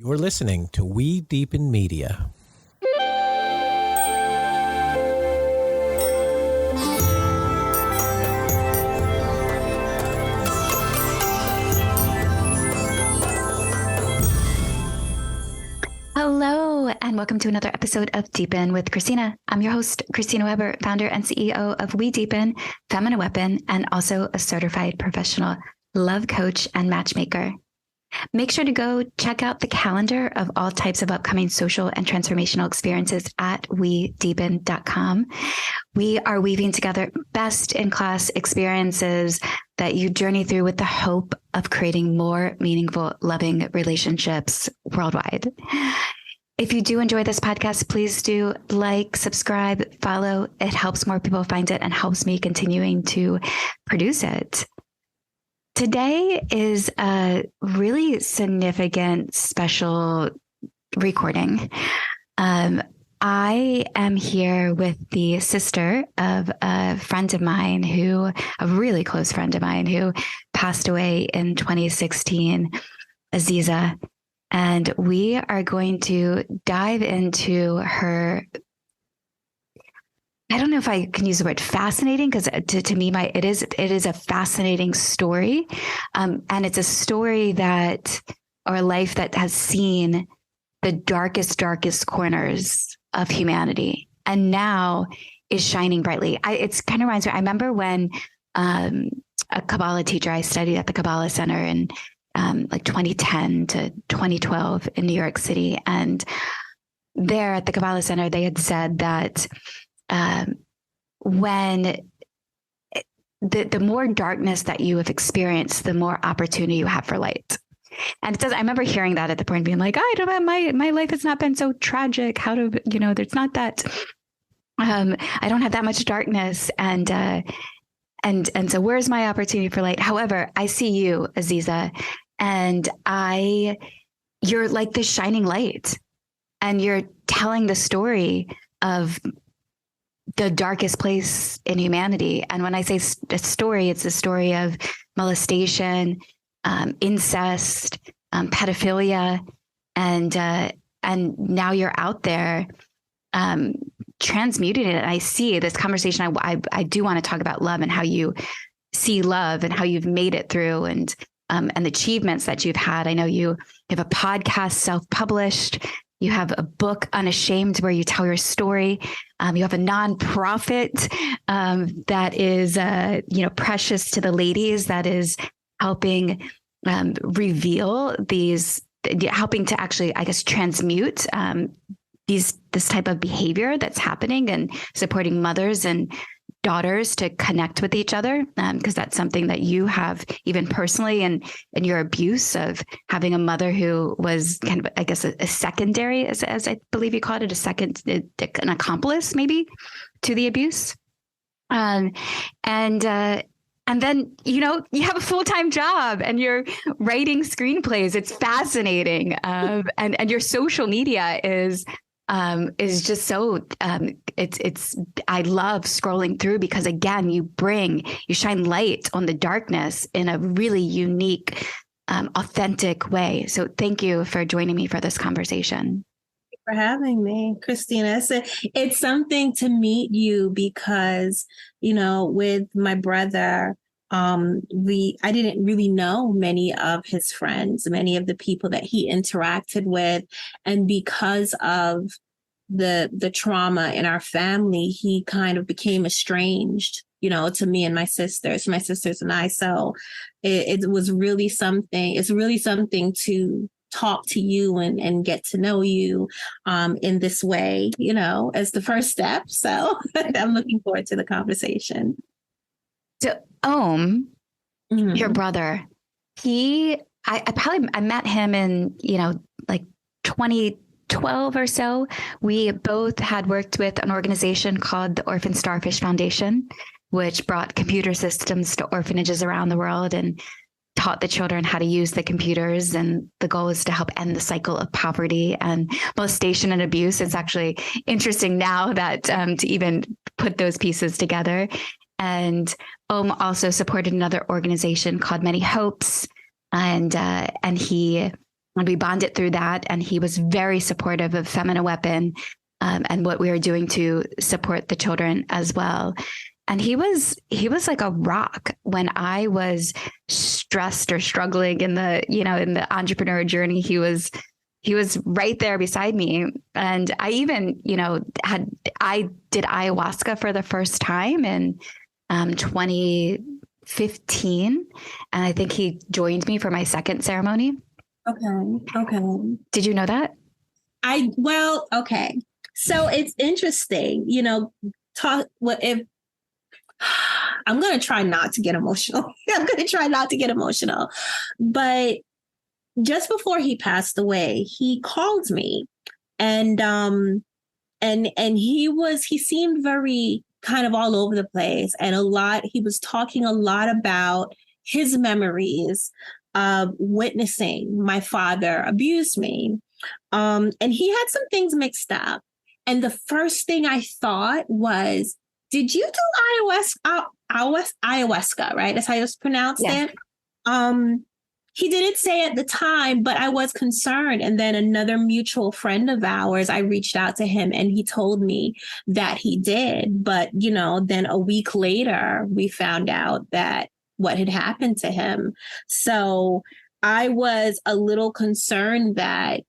You're listening to We Deepen Media. Hello, and welcome to another episode of Deepen with Christina. I'm your host, Christina Weber, founder and CEO of We Deepen, Feminine Weapon, and also a certified professional love coach and matchmaker. Make sure to go check out the calendar of all types of upcoming social and transformational experiences at wedeepen.com. We are weaving together best-in-class experiences that you journey through with the hope of creating more meaningful, loving relationships worldwide. If you do enjoy this podcast, please do like, subscribe, follow. It helps more people find it and helps me continuing to produce it. Today is a really significant, special recording. I am here with the sister of a friend of mine a really close friend of mine who passed away in 2016, Aziza. And we are going to dive into her. I don't know if I can use the word fascinating, because to me, it is a fascinating story. And it's a story or a life that has seen the darkest corners of humanity and now is shining brightly. It's kind of reminds me, I remember when a Kabbalah teacher, I studied at the Kabbalah Center in like 2010 to 2012 in New York City. And there at the Kabbalah Center, they had said that when the more darkness that you have experienced, the more opportunity you have for light. And I remember hearing that at the point, being like, I don't know, my life has not been so tragic. There's not that, I don't have that much darkness. And so where's my opportunity for light? However, I see you, Aziza, and you're like this shining light, and you're telling the story of the darkest place in humanity. And when I say a story, it's a story of molestation, incest, pedophilia, and now you're out there transmuting it. And I see this conversation. I do want to talk about love and how you see love and how you've made it through, and the achievements that you've had. I know you have a podcast, self-published. You have a book, Unashamed, where you tell your story. You have a nonprofit that is, precious to the ladies, that is helping reveal helping to actually, I guess, transmute this type of behavior that's happening, and supporting mothers and daughters to connect with each other, because that's something that you have even personally, and your abuse of having a mother who was kind of, I guess, a secondary, as I believe you called it, an accomplice maybe to the abuse. And then, you have a full-time job and you're writing screenplays. It's fascinating. And your social media is just so, I love scrolling through, because again, you shine light on the darkness in a really unique, authentic way. So thank you for joining me for this conversation. For having me, Christina. It's something to meet you, because, with my brother, I didn't really know many of his friends, many of the people that he interacted with. And because of the trauma in our family, he kind of became estranged, to me and my sisters and I. So it was really something. It's really something to talk to you and get to know you in this way, as the first step. So I'm looking forward to the conversation. So, your brother, I met him in, like 2012 or so. We both had worked with an organization called the Orphan Starfish Foundation, which brought computer systems to orphanages around the world and taught the children how to use the computers. And the goal is to help end the cycle of poverty and molestation and abuse. It's actually interesting now that to even put those pieces together. And also supported another organization called Many Hopes. And he And we bonded through that. And he was very supportive of Feminine Weapon and what we were doing to support the children as well. And he was like a rock when I was stressed or struggling in the entrepreneur journey. He was right there beside me. And I even, I did ayahuasca for the first time in 2015. And I think he joined me for my second ceremony. Okay. Did you know that? Okay. So it's interesting, I'm going to try not to get emotional. But just before he passed away, he called me and he seemed very kind of all over the place, and he was talking a lot about his memories of witnessing my father abuse me. And he had some things mixed up. And the first thing I thought was, did you do ayahuasca, right? That's how you pronounce it. He didn't say at the time, but I was concerned. And then another mutual friend of ours, I reached out to him and he told me that he did. But, then a week later, we found out that what had happened to him. So I was a little concerned that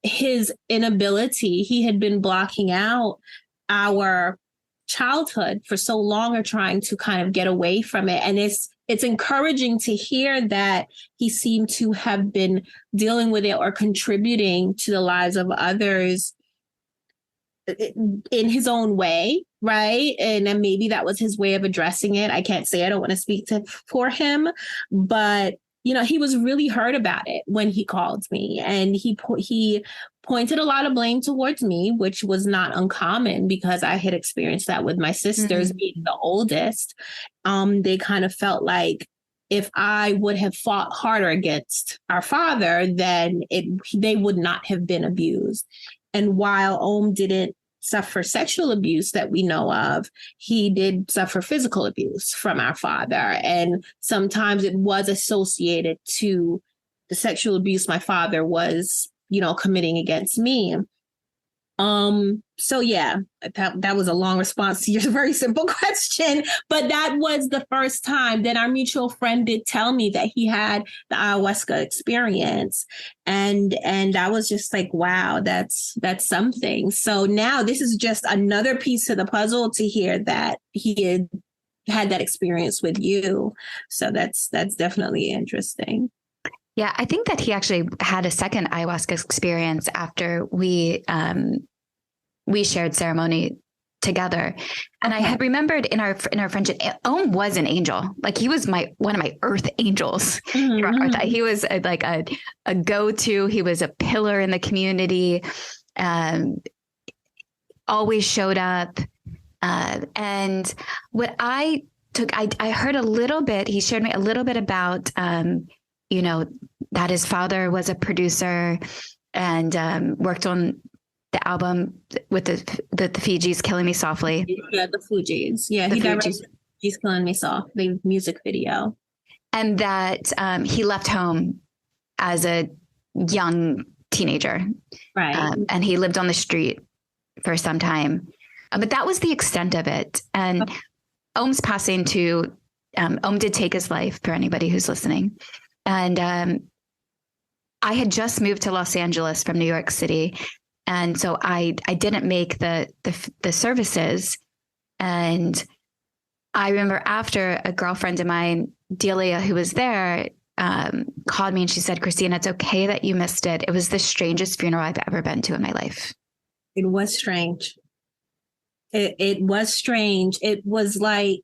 his inability, he had been blocking out our childhood for so long, or trying to kind of get away from it. And it's encouraging to hear that he seemed to have been dealing with it or contributing to the lives of others in his own way, right? And then maybe that was his way of addressing it. I can't say, I don't want to speak for him, but he was really hurt about it when he called me, and he pointed a lot of blame towards me, which was not uncommon because I had experienced that with my sisters being the oldest. They kind of felt like if I would have fought harder against our father, then they would not have been abused. And while Om didn't suffer sexual abuse that we know of, he did suffer physical abuse from our father. And sometimes it was associated to the sexual abuse my father was, committing against me. So yeah, that was a long response to your very simple question, but that was the first time that our mutual friend did tell me that he had the ayahuasca experience. And I was just like, wow, that's something. So now this is just another piece of the puzzle to hear that he had that experience with you. So that's definitely interesting. Yeah, I think that he actually had a second ayahuasca experience after we shared ceremony together. And I had remembered in our friendship, Om was an angel. Like he was one of my earth angels. He was like a go-to. He was a pillar in the community, always showed up. And what I heard a little bit, he shared me a little bit about, that his father was a producer and worked on the album with the Fugees, Killing Me Softly. Yeah, the Fugees. Yeah, he directed Fugees Killing Me Softly, the music video. And that he left home as a young teenager. Right. And he lived on the street for some time. But that was the extent of it. And Om's passing Om did take his life, for anybody who's listening. And I had just moved to Los Angeles from New York City. And so I didn't make the services. And I remember after, a girlfriend of mine, Delia, who was there, called me and she said, Christina, it's okay that you missed it. It was the strangest funeral I've ever been to in my life. It was strange. It was strange. It was like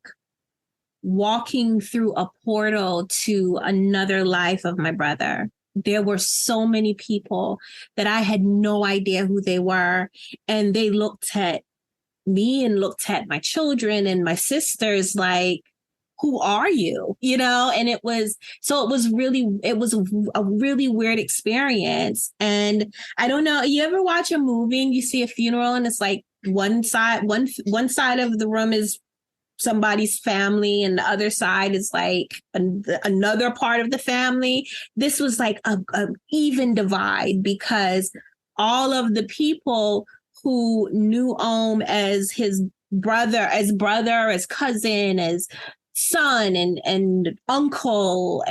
walking through a portal to another life of my brother. There were so many people that I had no idea who they were. And they looked at me and looked at my children and my sisters like, who are you? And it was a really weird experience. And I don't know, you ever watch a movie and you see a funeral and it's like one side of the room is somebody's family and the other side is like another part of the family. This was like a even divide because all of the people who knew as his brother, as cousin, as son and uncle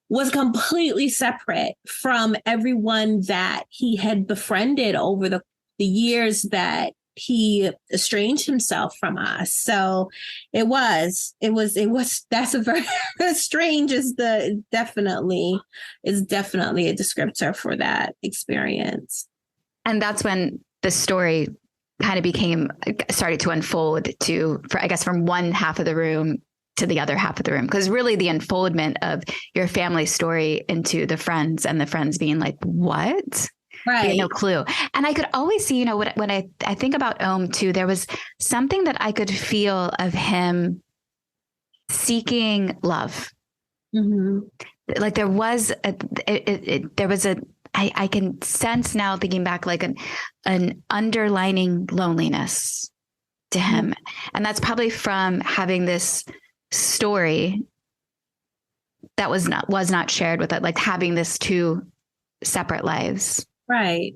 was completely separate from everyone that he had befriended over the years that he estranged himself from us. So it was that's a very strange is definitely a descriptor for that experience. And that's when the story kind of started to unfold from one half of the room to the other half of the room. Because really the unfoldment of your family story into the friends and the friends being like, what? Right. No clue. And I could always see, when I think about Ohm too, there was something that I could feel of him seeking love. Mm-hmm. Like there was I can sense now thinking back, like an underlining loneliness to him. Mm-hmm. And that's probably from having this story that was not shared with it, like having this two separate lives. Right.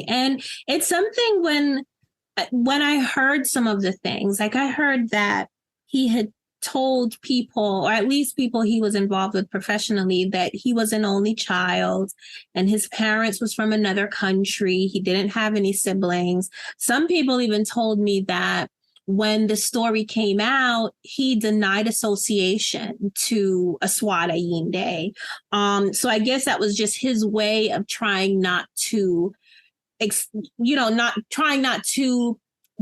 And it's something when I heard some of the things, like I heard that he had told people, or at least people he was involved with professionally, that he was an only child and his parents was from another country. He didn't have any siblings. Some people even told me that when the story came out, he denied association to Aswad Ayinde. So I guess that was just his way of trying not to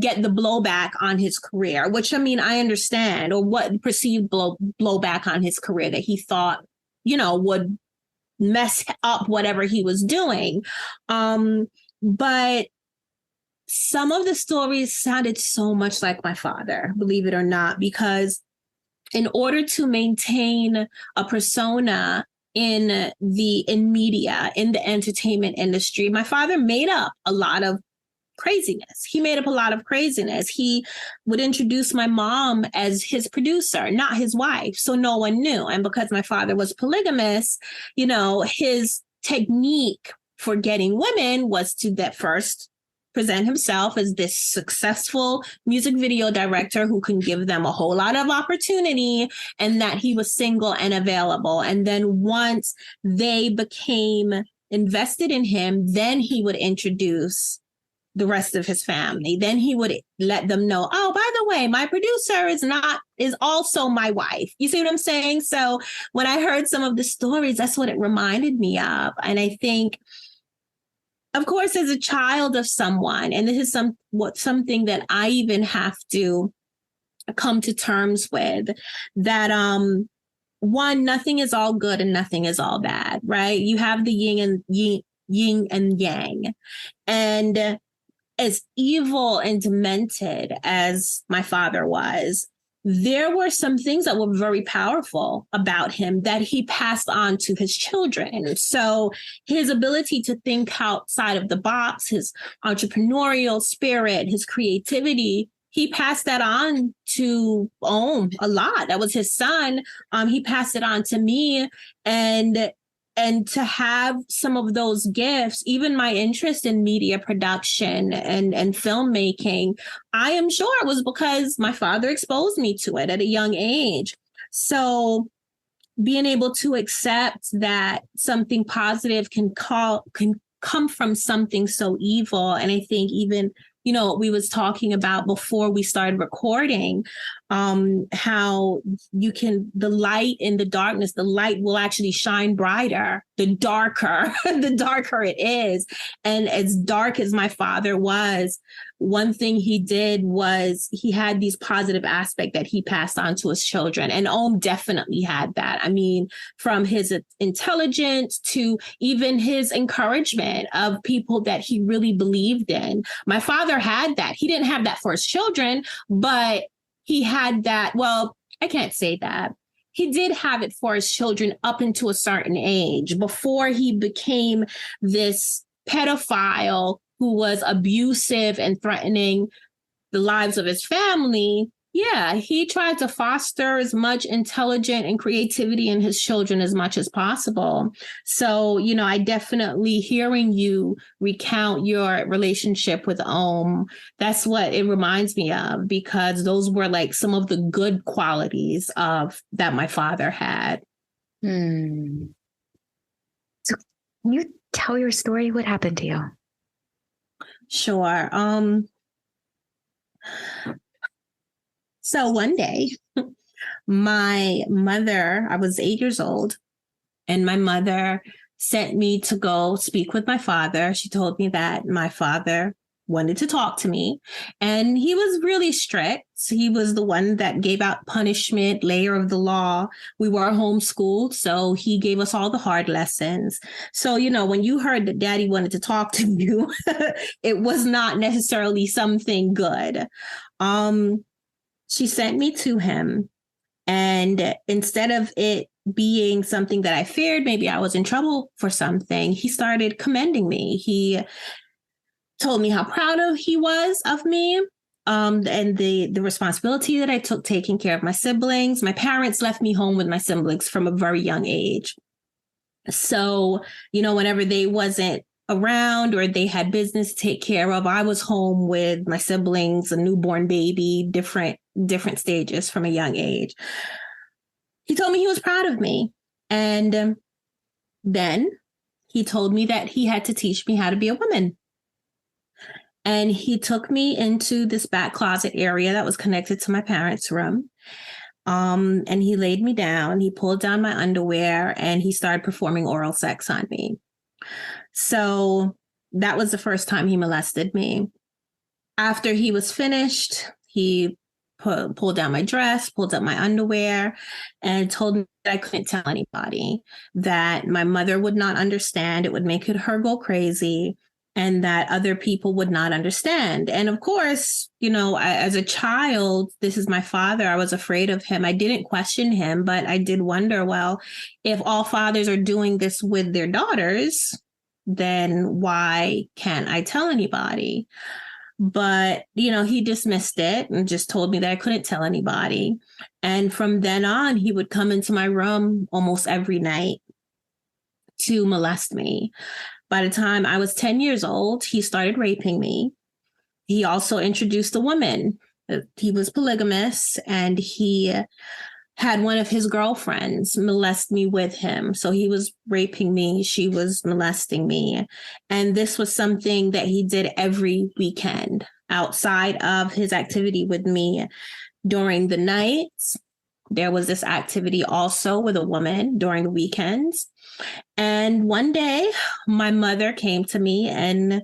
get the blowback on his career, which, I mean, I understand, or what perceived blowback on his career that he thought, would mess up whatever he was doing. But some of the stories sounded so much like my father, believe it or not, because in order to maintain a persona in media, in the entertainment industry, my father made up a lot of craziness. He would introduce my mom as his producer, not his wife. So no one knew. And because my father was polygamous, his technique for getting women was to first present himself as this successful music video director who can give them a whole lot of opportunity, and that he was single and available. And then once they became invested in him, then he would introduce the rest of his family. Then he would let them know, oh, by the way, my producer is also my wife. You see what I'm saying? So when I heard some of the stories, that's what it reminded me of. And I think, of course, as a child of someone, and this is something that I even have to come to terms with, that one, nothing is all good and nothing is all bad, right? You have the yin and yang. And as evil and demented as my father was, there were some things that were very powerful about him that he passed on to his children. So his ability to think outside of the box, his entrepreneurial spirit, his creativity, he passed that on to Ohm a lot. That was his son. He passed it on to me. And to have some of those gifts, even my interest in media production and filmmaking, I am sure it was because my father exposed me to it at a young age. So being able to accept that something positive can come from something so evil. And I think even, we was talking about before we started recording, how the light in the darkness, the light will actually shine brighter, the darker it is. And as dark as my father was, one thing he did was he had these positive aspects that he passed on to his children. And Ohm definitely had that. I mean, from his intelligence to even his encouragement of people that he really believed in. My father had that. He didn't have that for his children, but he had that. Well, I can't say that. He did have it for his children up into a certain age before he became this pedophile who was abusive and threatening the lives of his family. Yeah, he tried to foster as much intelligence and creativity in his children as much as possible. So, I definitely hearing you recount your relationship with that's what it reminds me of, because those were like some of the good qualities of that my father had. So can you tell your story? What happened to you? Sure. So one day, my mother, I was 8 years old, and my mother sent me to go speak with my father. She told me that my father wanted to talk to me, and he was really strict. He was the one that gave out punishment, layer of the law. We were homeschooled, so he gave us all the hard lessons. So, when you heard that daddy wanted to talk to you, it was not necessarily something good. She sent me to him, and instead of it being something that I feared, maybe I was in trouble for something, he started commending me. He told me how proud he was of me, and the responsibility that I took taking care of my siblings. My parents left me home with my siblings from a very young age. So, whenever they wasn't around or they had business to take care of, I was home with my siblings, a newborn baby, different stages from a young age. He told me he was proud of me. And then he told me that he had to teach me how to be a woman. And he took me into this back closet area that was connected to my parents' room. And he laid me down, he pulled down my underwear, and he started performing oral sex on me. So that was the first time he molested me. After he was finished, he pulled down my dress, pulled up my underwear, and told me that I couldn't tell anybody, that my mother would not understand. It would make her go crazy, and that other people would not understand. And of course, as a child, this is my father. I was afraid of him. I didn't question him, but I did wonder, well, if all fathers are doing this with their daughters, then why can't I tell anybody? But, he dismissed it and just told me that I couldn't tell anybody. And from then on, he would come into my room almost every night to molest me. By the time I was 10 years old, he started raping me. He also introduced a woman. He was polygamous, and he had one of his girlfriends molest me with him. So he was raping me. She was molesting me. And this was something that he did every weekend outside of his activity with me during the nights. There was this activity also with a woman during the weekends. And one day, my mother came to me and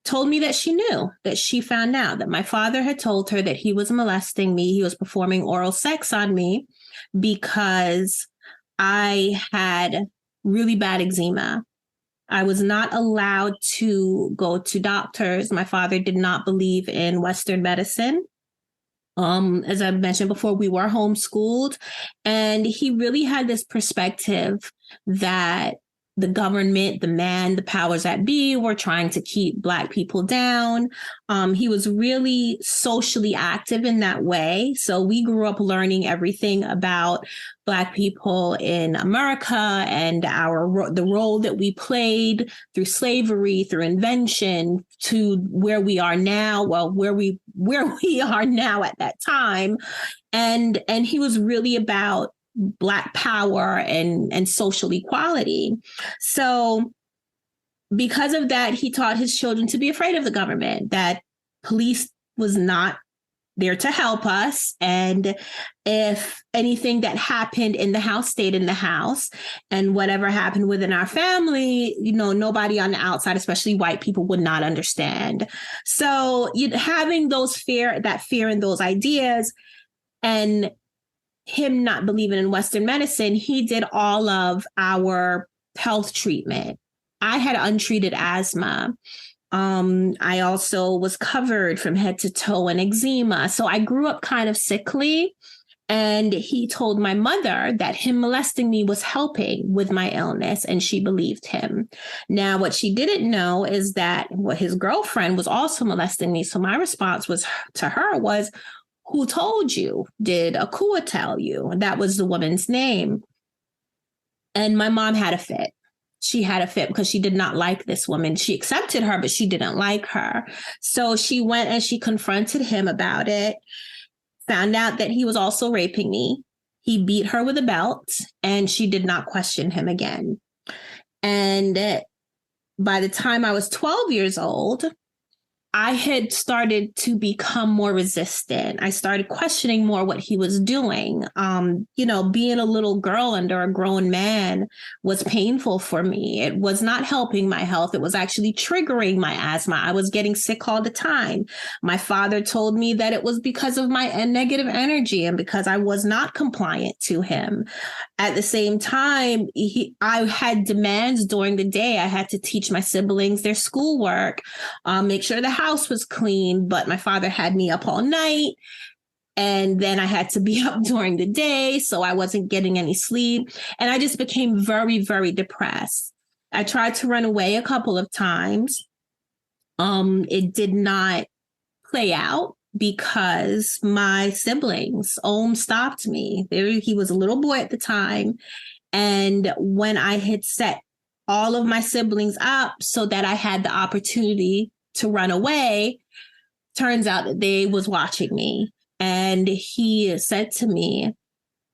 told me that she knew, that she found out that my father had told her that he was molesting me. He was performing oral sex on me because I had really bad eczema. I was not allowed to go to doctors. My father did not believe in Western medicine. As I mentioned before, we were homeschooled, and he really had this perspective that the government, the man, the powers that be were trying to keep Black people down. He was really socially active in that way. So we grew up learning everything about Black people in America and the role that we played through slavery, through invention, to where we are now. Well, where we are now at that time, and he was really about Black power and social equality. So because of that, he taught his children to be afraid of the government, that police was not there to help us. And if anything that happened in the house stayed in the house, and whatever happened within our family, nobody on the outside, especially white people, would not understand. So having that fear and those ideas, and him not believing in Western medicine, he did all of our health treatment. I had untreated asthma. I also was covered from head to toe in eczema. So I grew up kind of sickly. And he told my mother that him molesting me was helping with my illness, and she believed him. Now, what she didn't know is that his girlfriend was also molesting me. So my response to her was, who told you? Did Akua tell you? That was the woman's name. And my mom had a fit. She had a fit because she did not like this woman. She accepted her, but she didn't like her. So she went and she confronted him about it, found out that he was also raping me. He beat her with a belt, and she did not question him again. And by the time I was 12 years old, I had started to become more resistant. I started questioning more what he was doing. Being a little girl under a grown man was painful for me. It was not helping my health. It was actually triggering my asthma. I was getting sick all the time. My father told me that it was because of my negative energy and because I was not compliant to him. At the same time, I had demands during the day. I had to teach my siblings their schoolwork, make sure the house was clean, but my father had me up all night. And then I had to be up during the day, so I wasn't getting any sleep. And I just became very, very depressed. I tried to run away a couple of times. It did not play out because my siblings, stopped me. He was a little boy at the time. And when I had set all of my siblings up so that I had the opportunity to run away, turns out that they was watching me. And he said to me,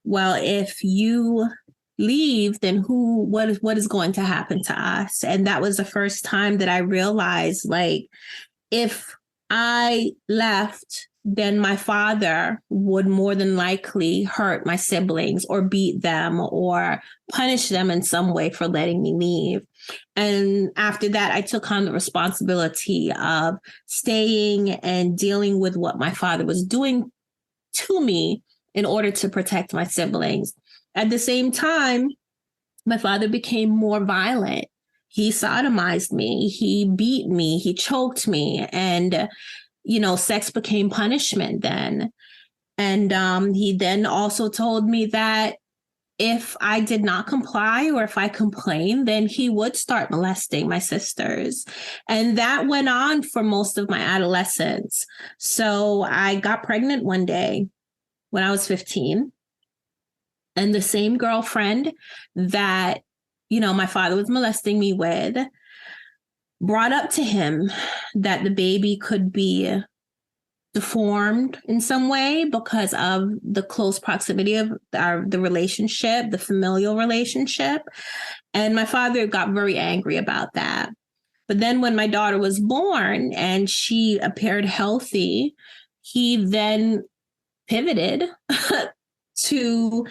well, if you leave, then what is going to happen to us? And that was the first time that I realized, like, if I left, then my father would more than likely hurt my siblings or beat them or punish them in some way for letting me leave. And after that, I took on the responsibility of staying and dealing with what my father was doing to me in order to protect my siblings. At the same time, my father became more violent. He sodomized me, he beat me, he choked me, and, sex became punishment then. And he then also told me that if I did not comply or if I complained, then he would start molesting my sisters. And that went on for most of my adolescence. So I got pregnant one day when I was 15. And the same girlfriend that my father was molesting me with brought up to him that the baby could be deformed in some way because of the close proximity of the relationship, the familial relationship. And my father got very angry about that. But then when my daughter was born and she appeared healthy, he then pivoted to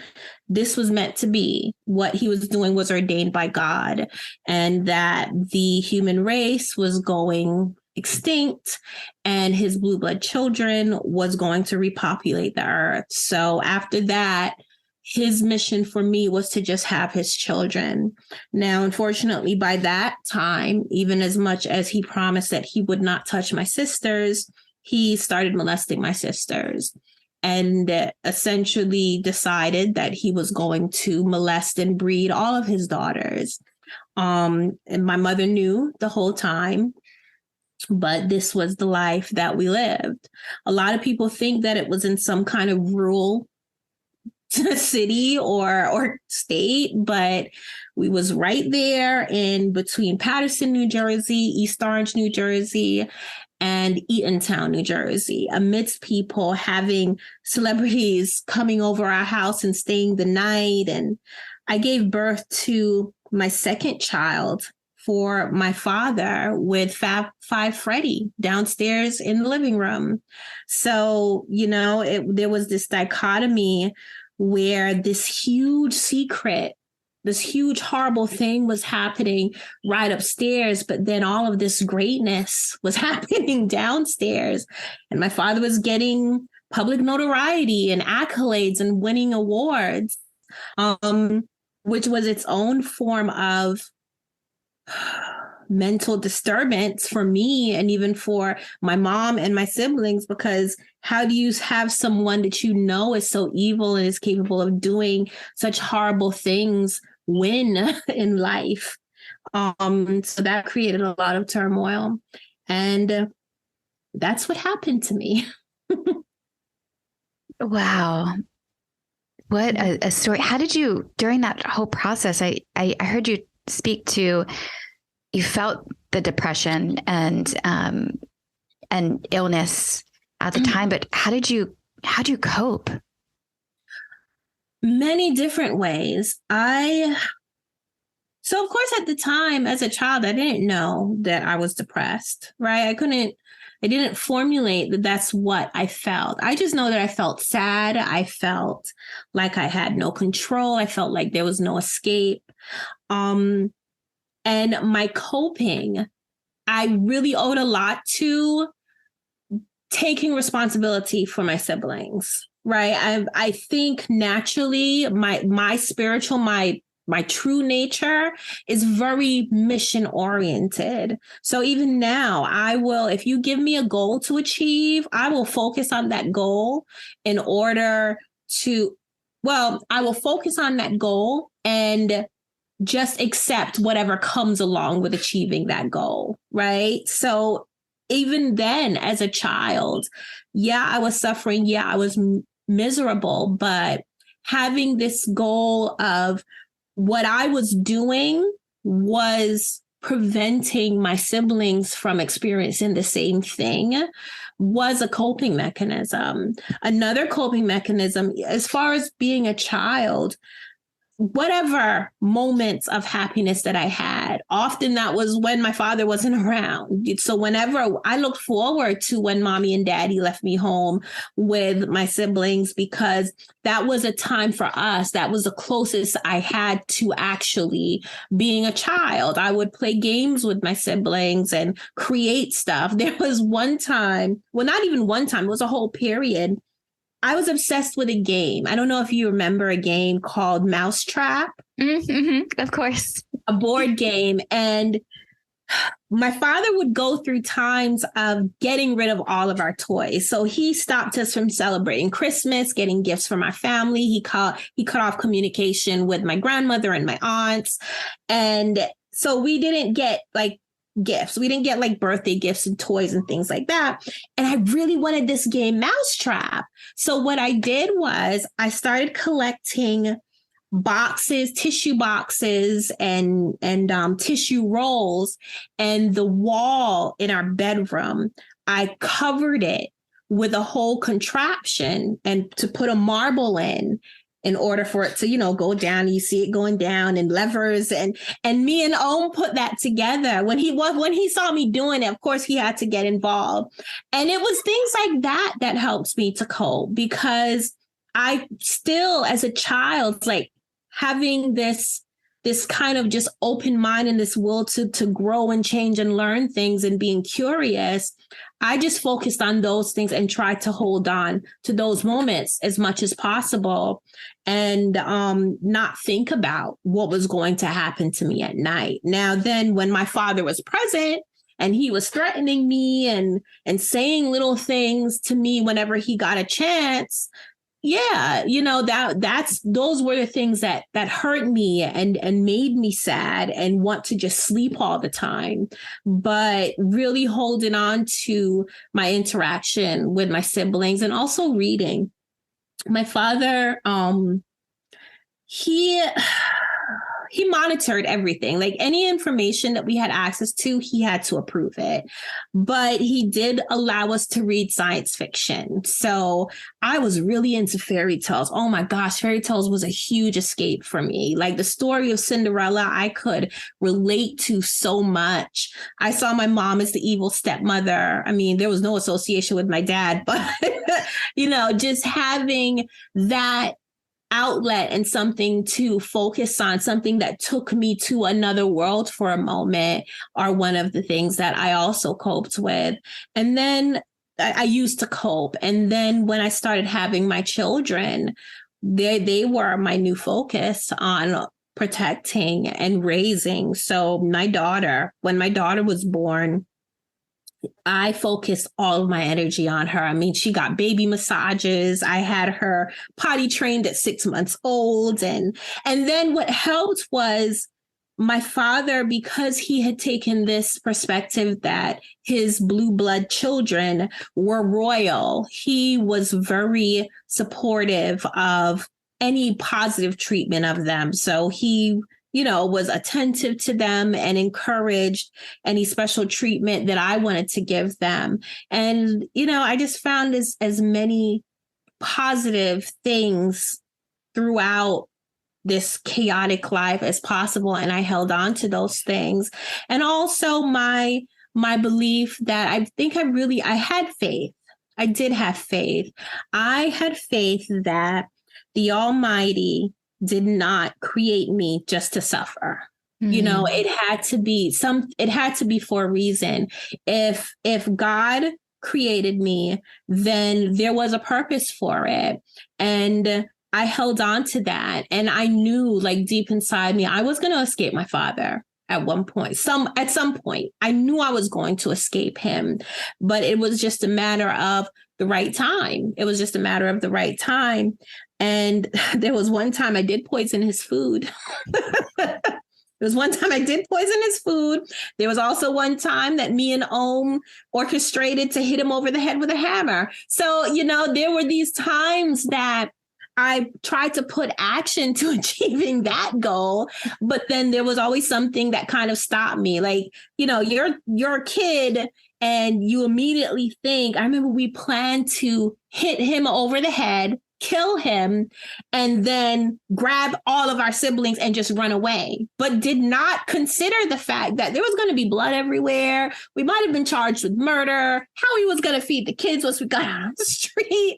this was meant to be. What he was doing was ordained by God, and that the human race was going extinct and his blue blood children was going to repopulate the earth. So after that, his mission for me was to just have his children. Now, unfortunately, by that time, even as much as he promised that he would not touch my sisters, he started molesting my sisters. And essentially decided that he was going to molest and breed all of his daughters. And my mother knew the whole time, but this was the life that we lived. A lot of people think that it was in some kind of rural city or state, but we was right there in between Paterson, New Jersey, East Orange, New Jersey, and Eatontown, New Jersey, amidst people having celebrities coming over our house and staying the night. And I gave birth to my second child for my father with Five Freddy downstairs in the living room. So, there was this dichotomy where this huge secret, this huge horrible thing was happening right upstairs, but then all of this greatness was happening downstairs. And my father was getting public notoriety and accolades and winning awards, which was its own form of mental disturbance for me and even for my mom and my siblings, because how do you have someone that is so evil and is capable of doing such horrible things win in life? So that created a lot of turmoil. And that's what happened to me. Wow. What a story. How did you, during that whole process, I heard you speak to, you felt the depression and illness at the time, but how'd you cope? Many different ways. So of course, at the time as a child, I didn't know that I was depressed, right? I didn't formulate that that's what I felt. I just know that I felt sad. I felt like I had no control. I felt like there was no escape. And my coping, I really owed a lot to taking responsibility for my siblings, right? I think naturally my spiritual, my true nature is very mission oriented. So even now, I will, if you give me a goal to achieve, I will focus on that goal in order to, I will focus on that goal and just accept whatever comes along with achieving that goal, right? So even then, as a child, yeah, I was suffering. Yeah, I was miserable, but having this goal of what I was doing was preventing my siblings from experiencing the same thing was a coping mechanism. Another coping mechanism, as far as being a child, whatever moments of happiness that I had, often that was when my father wasn't around. So whenever I looked forward to when mommy and daddy left me home with my siblings, because that was a time for us. That was the closest I had to actually being a child. I would play games with my siblings and create stuff. There was one time, well, not even one time, it was a whole period. I was obsessed with a game. I don't know if you remember a game called Mousetrap. Mm-hmm, of course. A board game. And my father would go through times of getting rid of all of our toys. So he stopped us from celebrating Christmas, getting gifts from our family. He cut off communication with my grandmother and my aunts. And so we didn't get gifts. We didn't get birthday gifts and toys and things like that. And I really wanted this game Mousetrap. So what I did was I started collecting boxes, tissue boxes and tissue rolls, and the wall in our bedroom, I covered it with a whole contraption and to put a marble in order for it to, go down. You see it going down and levers and me and Ohm put that together. When he saw me doing it, of course he had to get involved. And it was things like that helps me to cope, because I still, as a child, having this kind of just open mind and this will to grow and change and learn things and being curious. I just focused on those things and tried to hold on to those moments as much as possible and not think about what was going to happen to me at night. Now, then when my father was present and he was threatening me and saying little things to me whenever he got a chance, yeah, those were the things that hurt me and made me sad and want to just sleep all the time. But really holding on to my interaction with my siblings and also reading. My father, he monitored everything. Any information that we had access to, he had to approve it. But he did allow us to read science fiction. So I was really into fairy tales. Oh my gosh, fairy tales was a huge escape for me. The story of Cinderella, I could relate to so much. I saw my mom as the evil stepmother. I mean, there was no association with my dad, but, just having that outlet and something to focus on, something that took me to another world for a moment, are one of the things that I also coped with. And then I used to cope. And then when I started having my children, they were my new focus on protecting and raising. So when my daughter was born, I focused all of my energy on her. I mean, she got baby massages. I had her potty trained at 6 months old. And then what helped was my father, because he had taken this perspective that his blue blood children were royal, he was very supportive of any positive treatment of them. So he, was attentive to them and encouraged any special treatment that I wanted to give them. And, I just found as many positive things throughout this chaotic life as possible. And I held on to those things. And also my belief that I had faith. I did have faith. I had faith that the Almighty did not create me just to suffer. It had to be for a reason. If God created me, then there was a purpose for it. And I held on to that. And I knew, like, deep inside me, I was going to escape my father at one point. At some point, I knew I was going to escape him, but it was just a matter of the right time. It was just a matter of the right time. And there was one time I did poison his food. There was one time I did poison his food. There was also one time that me and Ohm orchestrated to hit him over the head with a hammer. So, there were these times that I tried to put action to achieving that goal, but then there was always something that kind of stopped me. Like, you're a kid and you immediately think, I remember we planned to hit him over the head, kill him, and then grab all of our siblings and just run away, but did not consider the fact that there was going to be blood everywhere. We might have been charged with murder. How he was going to feed the kids once we got out on the street.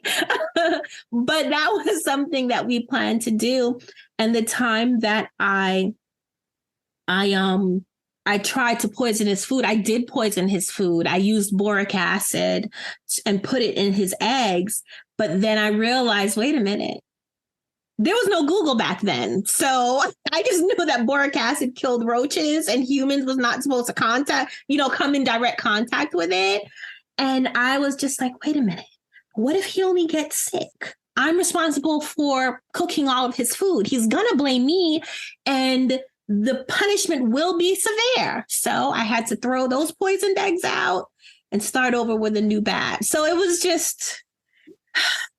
But that was something that we planned to do. And the time that I tried to poison his food. I did poison his food. I used boric acid and put it in his eggs. But then I realized, wait a minute, there was no Google back then. So I just knew that boric acid killed roaches and humans was not supposed to come in direct contact with it. And I was just like, wait a minute, what if he only gets sick? I'm responsible for cooking all of his food. He's going to blame me and the punishment will be severe. So I had to throw those poisoned eggs out and start over with a new batch. So it was just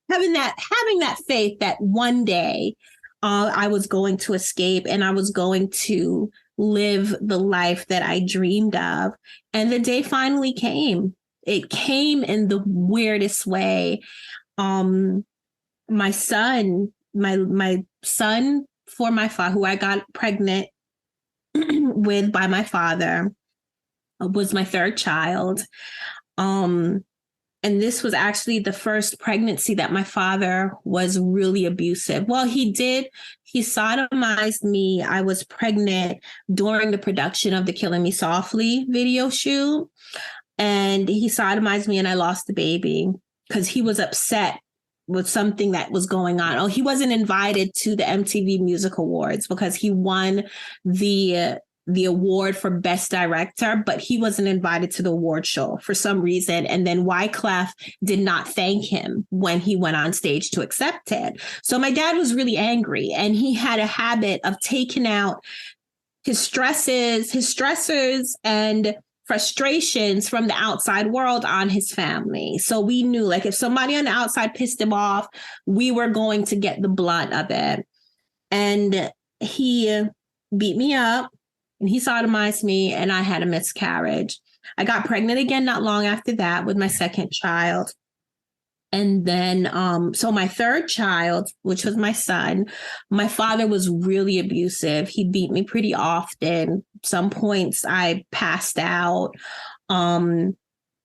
having that faith that one day I was going to escape and I was going to live the life that I dreamed of. And the day finally came. It came in the weirdest way. My son for my father, who I got pregnant with by my father, was my third child. And this was actually the first pregnancy that my father was really abusive. Well, he sodomized me. I was pregnant during the production of the Killing Me Softly video shoot. And he sodomized me and I lost the baby because he was upset with something that was going on. Oh, he wasn't invited to the MTV Music Awards because he won the award for Best Director, but he wasn't invited to the award show for some reason. And then Wyclef did not thank him when he went on stage to accept it. So my dad was really angry and he had a habit of taking out his stressors and frustrations from the outside world on his family. So we knew, like, if somebody on the outside pissed him off, we were going to get the blunt of it. And he beat me up and he sodomized me and I had a miscarriage. I got pregnant again not long after that with my second child. And then, so my third child, which was my son, my father was really abusive. He beat me pretty often. Some points I passed out. And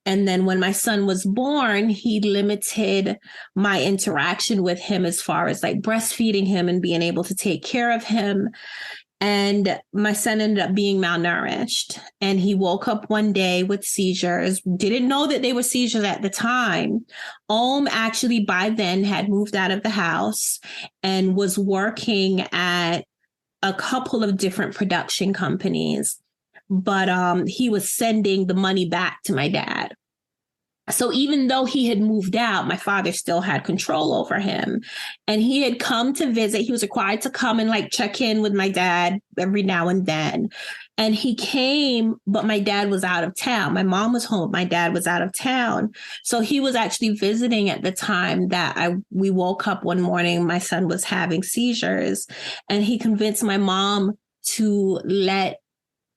then when my son was born, he limited my interaction with him as far as like breastfeeding him and being able to take care of him. And my son ended up being malnourished and he woke up one day with seizures, didn't know that they were seizures at the time. Actually by then had moved out of the house and was working at a couple of different production companies, but he was sending the money back to my dad. So even though he had moved out, my father still had control over him. And he had come to visit. He was required to come and like check in with my dad every now and then. And he came, but my dad was out of town. My mom was home. My dad was out of town. So he was actually visiting at the time that we woke up one morning. My son was having seizures, and he convinced my mom to let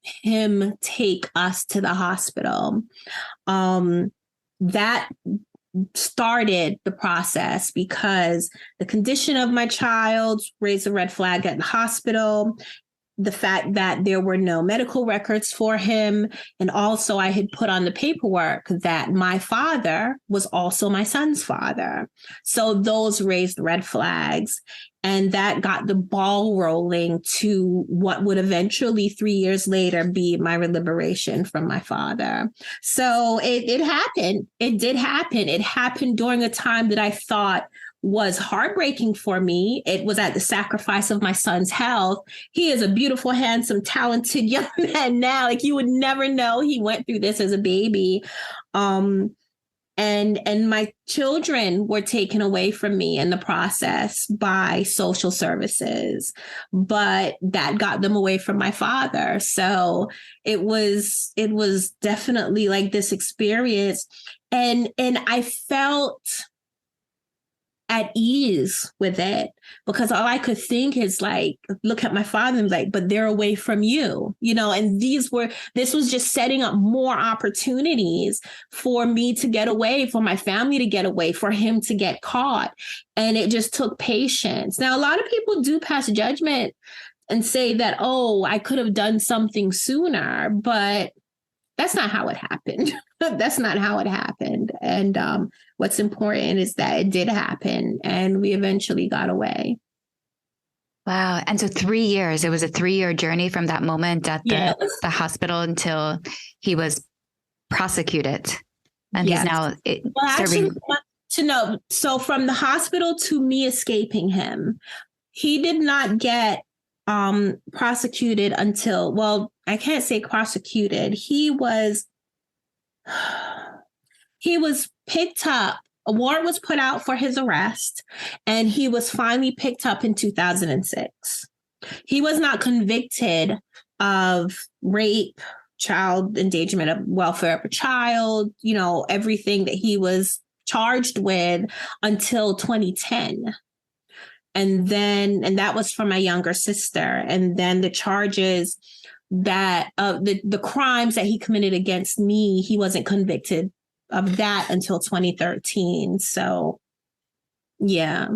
him take us to the hospital. That started the process because the condition of my child raised a red flag at the hospital. The fact that there were no medical records for him. And also I had put on the paperwork that my father was also my son's father. So those raised red flags. And that got the ball rolling to what would eventually 3 years later be my liberation from my father. So it happened. It did happen. It happened during a time that I thought was heartbreaking for me. It was at the sacrifice of my son's health. He is a beautiful, handsome, talented young man now. Like, you would never know he went through this as a baby. And my children were taken away from me in the process by social services, but that got them away from my father. So it was definitely like this experience. And I felt at ease with it, because all I could think is like, look at my father and like, but they're away from you, and this was just setting up more opportunities for me to get away, for my family to get away, for him to get caught. And it just took patience. Now, a lot of people do pass judgment and say that, oh, I could have done something sooner, but that's not how it happened. That's not how it happened. And what's important is that it did happen, and we eventually got away. Wow. And so 3 years, it was a 3-year journey from that moment at the hospital until he was prosecuted. And he's now serving. So from the hospital to me escaping him, he did not get prosecuted until, well, I can't say prosecuted. He was picked up. A warrant was put out for his arrest, and he was finally picked up in 2006. He was not convicted of rape, child endangerment of welfare of a child, everything that he was charged with until 2010. And that was for my younger sister. And then the charges that the crimes that he committed against me, he wasn't convicted of that until 2013. So, yeah.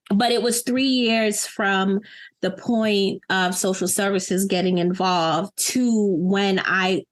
But it was 3 years from the point of social services getting involved to when I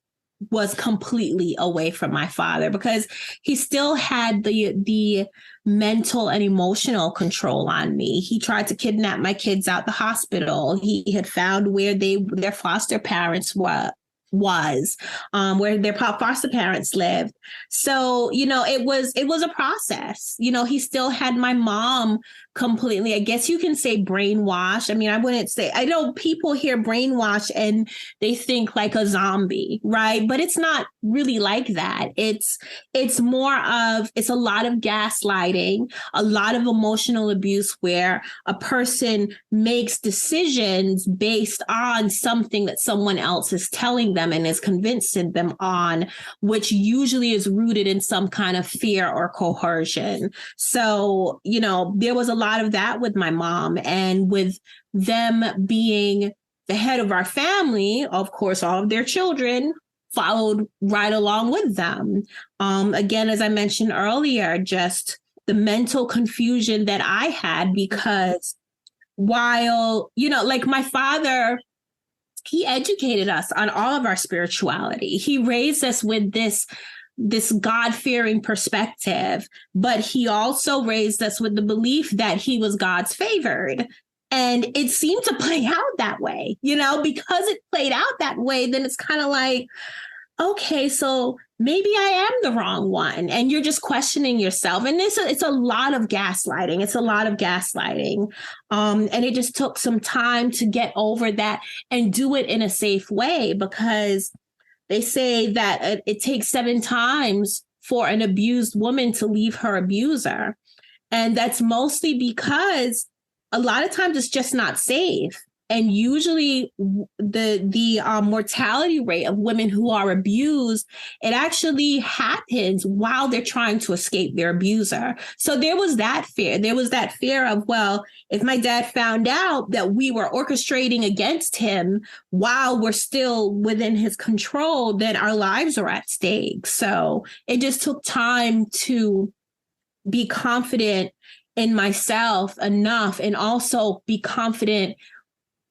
was completely away from my father, because he still had the mental and emotional control on me. He tried to kidnap my kids out the hospital. He had found where their foster parents where their foster parents lived. So, it was a process. He still had my mom completely, I guess you can say, brainwashed. I mean, I wouldn't say, I know people hear brainwash and they think like a zombie, right? But it's not really like that. It's a lot of gaslighting, a lot of emotional abuse, where a person makes decisions based on something that someone else is telling them and is convincing them on, which usually is rooted in some kind of fear or coercion. So, there was a lot of that with my mom, and with them being the head of our family, of course, all of their children followed right along with them. Again, as I mentioned earlier, just the mental confusion that I had, because while, like my father, he educated us on all of our spirituality. He raised us with this God-fearing perspective, but he also raised us with the belief that he was God's favored. And it seemed to play out that way, because it played out that way, then it's kind of like, okay, so maybe I am the wrong one. And you're just questioning yourself. And it's a lot of gaslighting. And it just took some time to get over that and do it in a safe way, because they say that it takes 7 times for an abused woman to leave her abuser. And that's mostly because a lot of times it's just not safe. And usually the mortality rate of women who are abused, it actually happens while they're trying to escape their abuser. So there was that fear. There was that fear of, well, if my dad found out that we were orchestrating against him while we're still within his control, then our lives are at stake. So it just took time to be confident in myself enough, and also be confident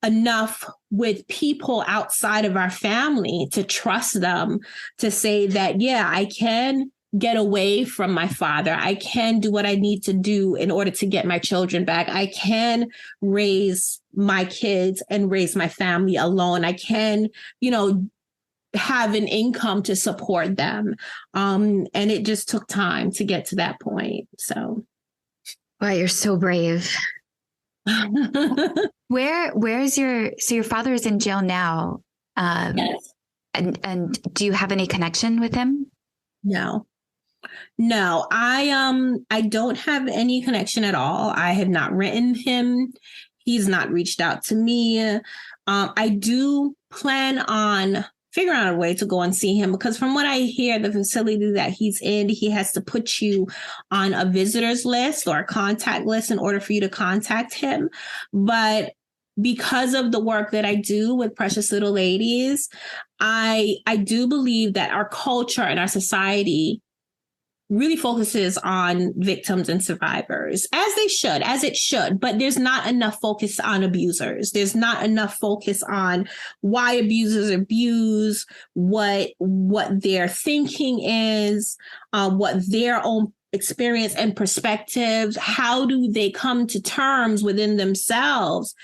enough with people outside of our family to trust them, to say that, yeah, I can get away from my father. I can do what I need to do in order to get my children back. I can raise my kids and raise my family alone. I can, have an income to support them. And it just took time to get to that point. So. Wow, you're so brave. Where's your father is in jail now? Yes. And do you have any connection with him? No, I don't have any connection at all. I have not written him. He's not reached out to me. I do plan on figuring out a way to go and see him, because from what I hear, the facility that he's in, he has to put you on a visitors list or a contact list in order for you to contact him. But because of the work that I do with Precious Little Ladies, I do believe that our culture and our society really focuses on victims and survivors, as it should, but there's not enough focus on abusers. There's not enough focus on why abusers abuse, what their thinking is, what their own experience and perspectives, how do they come to terms within themselves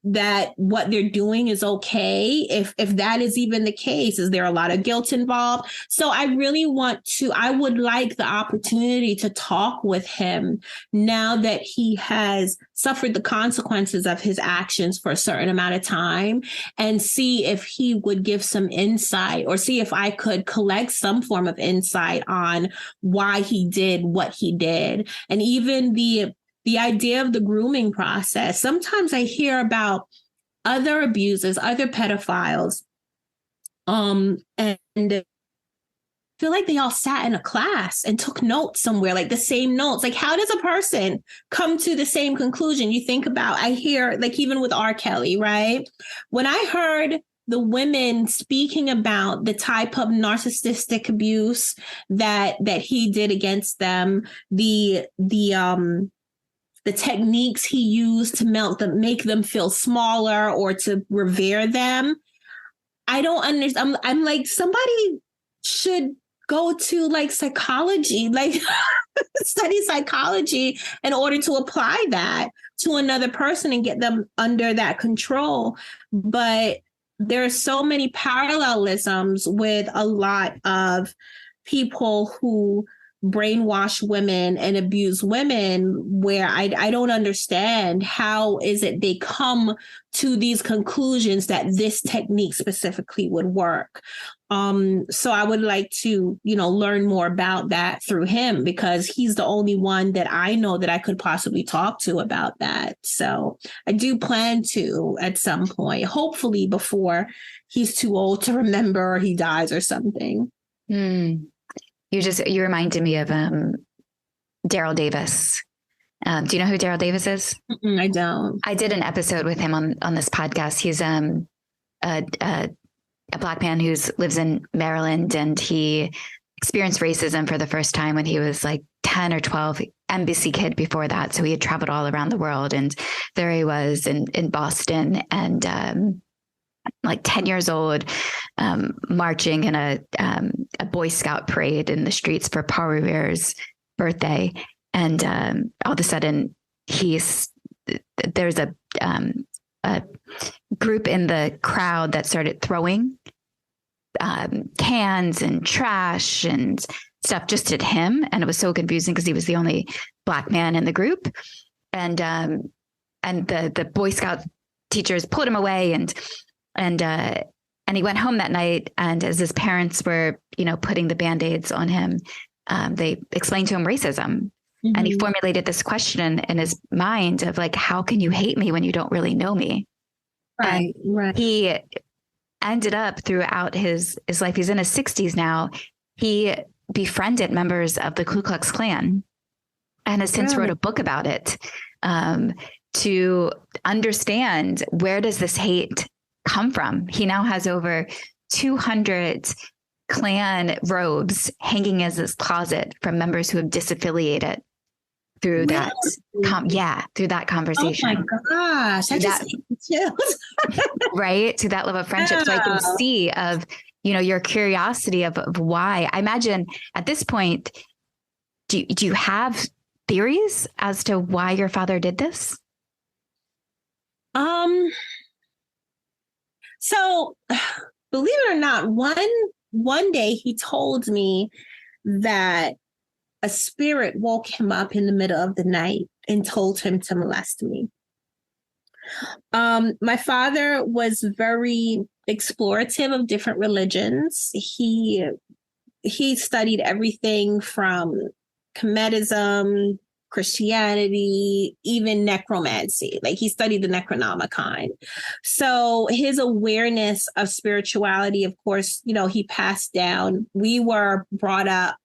that what they're doing is okay. If that is even the case, is there a lot of guilt involved? So I would like the opportunity to talk with him now that he has suffered the consequences of his actions for a certain amount of time, and see if he would give some insight, or see if I could collect some form of insight on why he did what he did. And even the idea of the grooming process. Sometimes I hear about other abusers, other pedophiles, and I feel like they all sat in a class and took notes somewhere, like the same notes. Like, how does a person come to the same conclusion? You think about, I hear, like, even with R. Kelly, right? When I heard the women speaking about the type of narcissistic abuse that he did against them, the techniques he used to make them feel smaller or to revere them, I don't understand. I'm like, somebody should go to like psychology, like study psychology in order to apply that to another person and get them under that control. But there are so many parallelisms with a lot of people who brainwash women and abuse women, where I don't understand how is it they come to these conclusions that this technique specifically would work. So I would like to, learn more about that through him, because he's the only one that I know that I could possibly talk to about that. So I do plan to at some point, hopefully before he's too old to remember or he dies or something. You reminded me of Daryl Davis. Do you know who Daryl Davis is? I don't. I did an episode with him on this podcast. He's a Black man who lives in Maryland, and he experienced racism for the first time when he was like 10 or 12, embassy kid before that. So he had traveled all around the world, and there he was in Boston, and like 10 years old, marching in a Boy Scout parade in the streets for Paul Revere's birthday. And all of a sudden there's a group in the crowd that started throwing cans and trash and stuff just at him. And it was so confusing because he was the only Black man in the group. And the Boy Scout teachers pulled him away, and he went home that night. And as his parents were, putting the Band-Aids on him, they explained to him racism. Mm-hmm. And he formulated this question in his mind of like, how can you hate me when you don't really know me? Right, and right. He ended up throughout his life, he's in his 60s now, he befriended members of the Ku Klux Klan and has since wrote a book about it, to understand, where does this hate come from? He now has over 200 Klan robes hanging in his closet from members who have disaffiliated through that. Through that conversation. Oh my gosh. I just chills. Right. To that level of friendship. Yeah. So I can see of, your curiosity of why. I imagine at this point, do you have theories as to why your father did this? So believe it or not, one day he told me that a spirit woke him up in the middle of the night and told him to molest me. My father was very explorative of different religions. He studied everything from Kemetism, Christianity, even necromancy. Like, he studied the Necronomicon. So his awareness of spirituality, of course, he passed down. We were brought up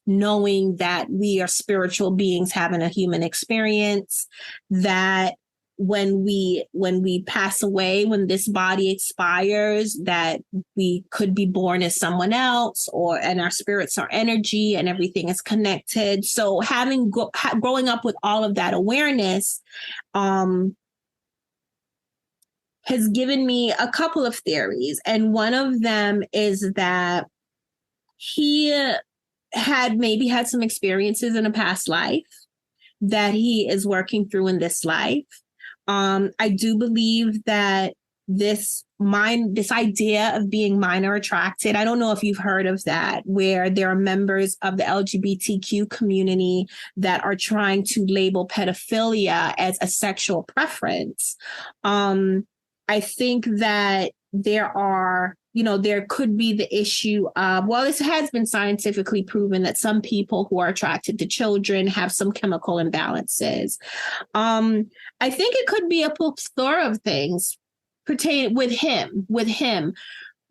knowing that we are spiritual beings having a human experience, that when we pass away, when this body expires, that we could be born as someone else, and our spirits are energy and everything is connected. So growing up with all of that awareness has given me a couple of theories. And one of them is that he had some experiences in a past life that he is working through in this life. I do believe that this idea of being minor attracted, I don't know if you've heard of that, where there are members of the LGBTQ community that are trying to label pedophilia as a sexual preference. I think that there could be the issue of, this has been scientifically proven that some people who are attracted to children have some chemical imbalances. I think it could be a plethora of things pertaining with him.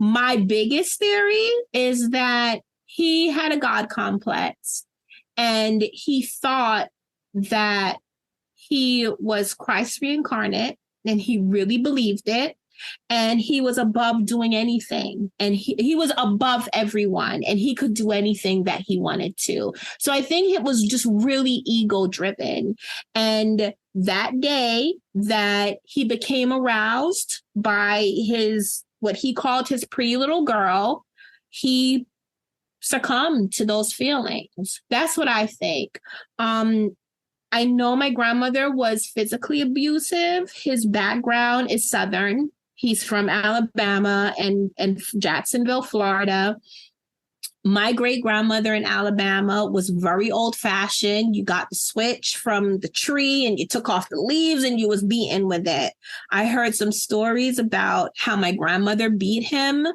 My biggest theory is that he had a God complex and he thought that he was Christ reincarnate, and he really believed it. And he was above doing anything, and he was above everyone, and he could do anything that he wanted to. So I think it was just really ego driven. And that day that he became aroused by what he called his pretty little girl, he succumbed to those feelings. That's what I think. I know my grandmother was physically abusive. His background is Southern. He's from Alabama and Jacksonville, Florida. My great-grandmother in Alabama was very old-fashioned. You got the switch from the tree and you took off the leaves and you was beaten with it. I heard some stories about how my grandmother beat him,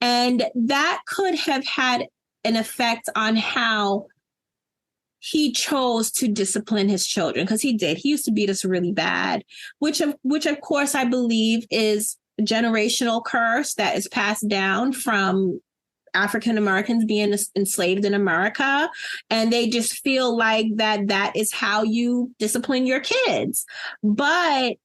and that could have had an effect on how he chose to discipline his children, because he did. He used to beat us really bad, which of course I believe is a generational curse that is passed down from African Americans being enslaved in America. And they just feel like that is how you discipline your kids. But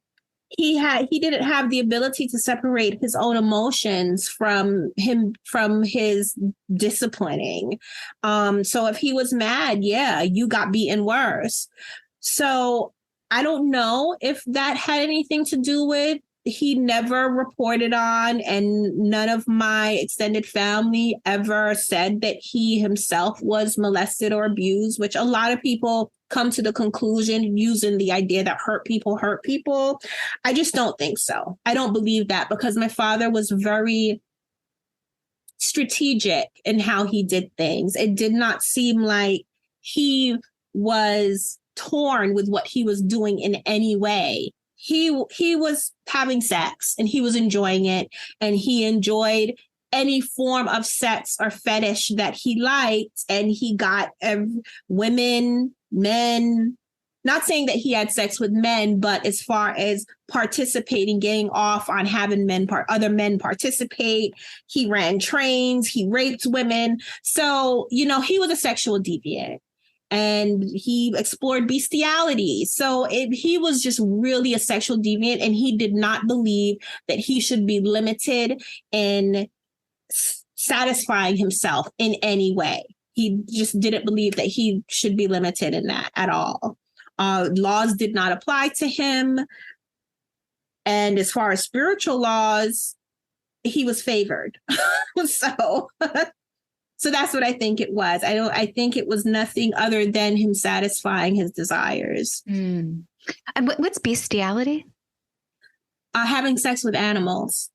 he didn't have the ability to separate his own emotions from his disciplining. So if he was mad, you got beaten worse. So I don't know if that had anything to do with. He never reported on, and none of my extended family ever said that he himself was molested or abused, which a lot of people come to the conclusion using the idea that hurt people. I just don't think so. I don't believe that, because my father was very strategic in how he did things. It did not seem like he was torn with what he was doing in any way. He was having sex and he was enjoying it, and he enjoyed any form of sex or fetish that he liked. And he got women, men, not saying that he had sex with men, but as far as participating, getting off on having other men participate, he ran trains, he raped women. So, he was a sexual deviant. And he explored bestiality. So he was just really a sexual deviant, and he did not believe that he should be limited in satisfying himself in any way. He just didn't believe that he should be limited in that at all. Laws did not apply to him. And as far as spiritual laws, he was favored. So that's what I think it was. I think it was nothing other than him satisfying his desires. Mm. And what's bestiality? Having sex with animals.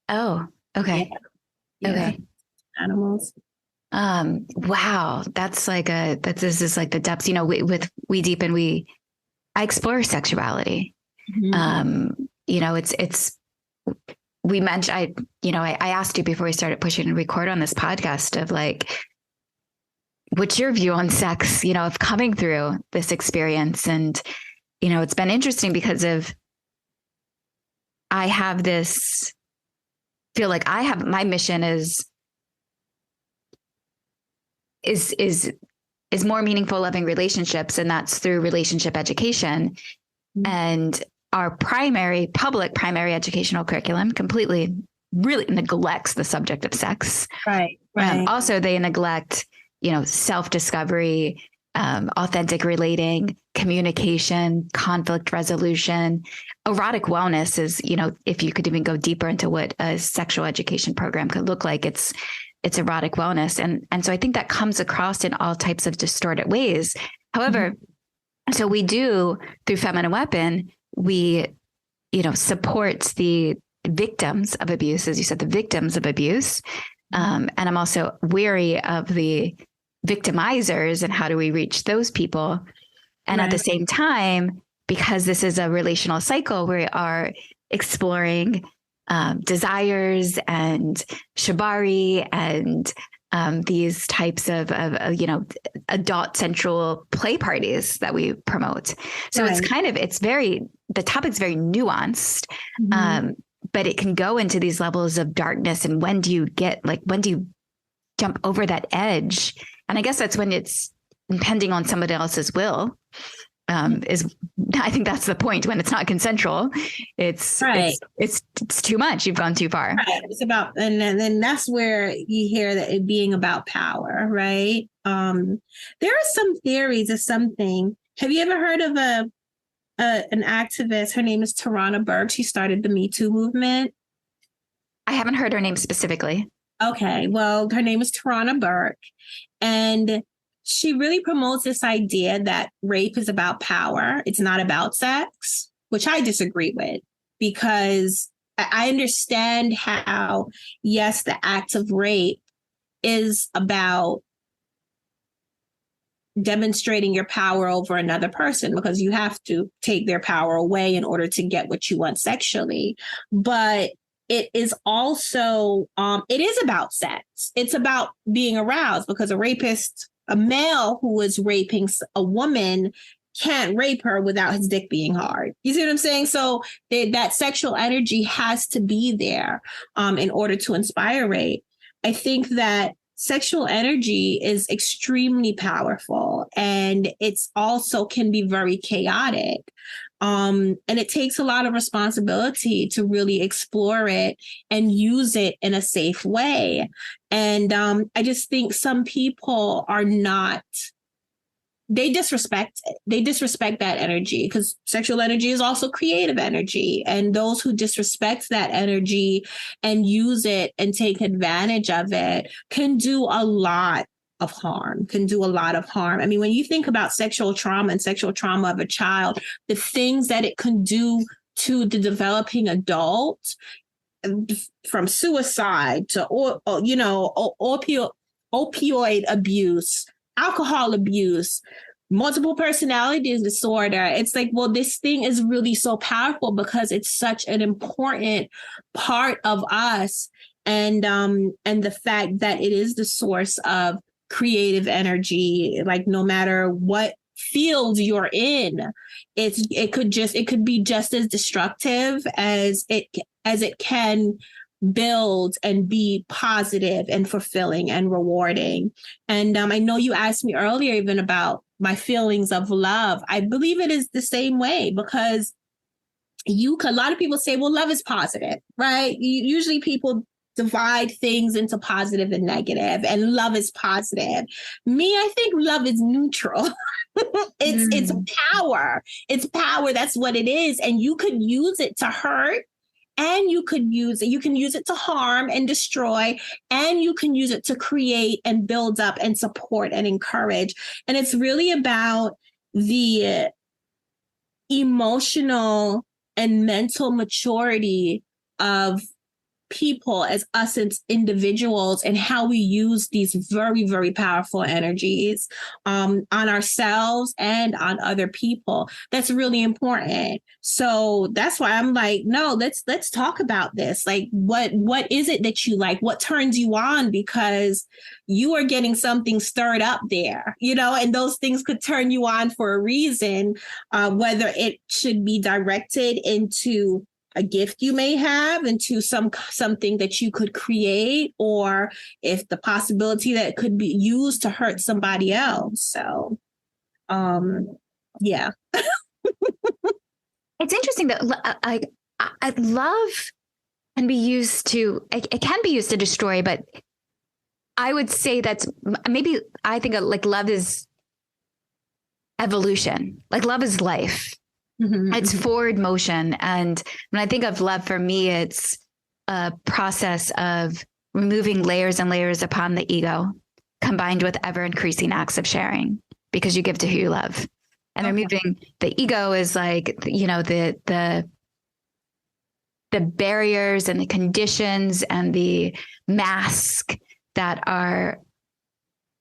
Oh, okay. Yeah. Okay. Animals. Wow. This is like the depths, with We Deepen, I explore sexuality. Mm-hmm. We mentioned, I asked you before we started pushing and record on this podcast of like, what's your view on sex, of coming through this experience? And, it's been interesting because I have this, feel like my mission is more meaningful, loving relationships. And that's through relationship education. Mm-hmm. And our public primary educational curriculum completely really neglects the subject of sex. Right. Also, they neglect, self-discovery, authentic relating, communication, conflict resolution. Erotic wellness is, if you could even go deeper into what a sexual education program could look like, it's erotic wellness. And so I think that comes across in all types of distorted ways. However, so we do, through Feminine Weapon, we, support the victims of abuse, as you said, the victims of abuse. And I'm also wary of the victimizers and how do we reach those people. And at the same time, because this is a relational cycle, we are exploring desires and shibari and these types of adult central play parties that we promote. So the topic's very nuanced, but it can go into these levels of darkness. And when do you jump over that edge? And I guess that's when it's impending on somebody else's will. I think that's the point. When it's not consensual, it's too much. You've gone too far. Right. It's about, and then that's where you hear that it being about power, right? There are some theories of something. Have you ever heard of an activist? Her name is Tarana Burke. She started the Me Too movement. I haven't heard her name specifically. Okay, well, her name is Tarana Burke, and she really promotes this idea that rape is about power. It's not about sex, which I disagree with, because I understand how, yes, the act of rape is about demonstrating your power over another person, because you have to take their power away in order to get what you want sexually. But it is also, it is about sex. It's about being aroused, because a male who is raping a woman can't rape her without his dick being hard. You see what I'm saying? So that sexual energy has to be there in order to inspire rape. I think that sexual energy is extremely powerful, and it's also can be very chaotic. And it takes a lot of responsibility to really explore it and use it in a safe way. And I just think some people are not, they disrespect it. They disrespect that energy, because sexual energy is also creative energy. And those who disrespect that energy and use it and take advantage of it can do a lot of harm, I mean, when you think about sexual trauma and sexual trauma of a child, the things that it can do to the developing adult, from suicide to, opioid abuse, alcohol abuse, multiple personality disorder. It's like, well, this thing is really so powerful because it's such an important part of us. and the fact that it is the source of creative energy. Like no matter what field you're in, it could be just as destructive as it can build and be positive and fulfilling and rewarding. And I know you asked me earlier even about my feelings of love. I believe it is the same way, because a lot of people say, well, love is positive, right? Usually people divide things into positive and negative, and love is positive. Me, I think love is neutral. It's power. It's power. That's what it is. And you could use it to hurt, and you can use it to harm and destroy, and you can use it to create and build up and support and encourage. And it's really about the emotional and mental maturity of people as us as individuals, and how we use these very, very powerful energies on ourselves and on other people. That's really important. So that's why I'm like, no, let's talk about this. Like, what is it that you like? What turns you on? Because you are getting something stirred up there, and those things could turn you on for a reason, whether it should be directed into a gift you may have, into something that you could create, or if the possibility that it could be used to hurt somebody else. So, yeah. It's interesting that I love can be used to, it can be used to destroy, but I would say that's maybe, I think like love is evolution. Like love is life. Mm-hmm. It's forward motion. And when I think of love, for me, it's a process of removing layers and layers upon the ego, combined with ever increasing acts of sharing, because you give to who you love. And removing the ego is like, the barriers and the conditions and the mask that are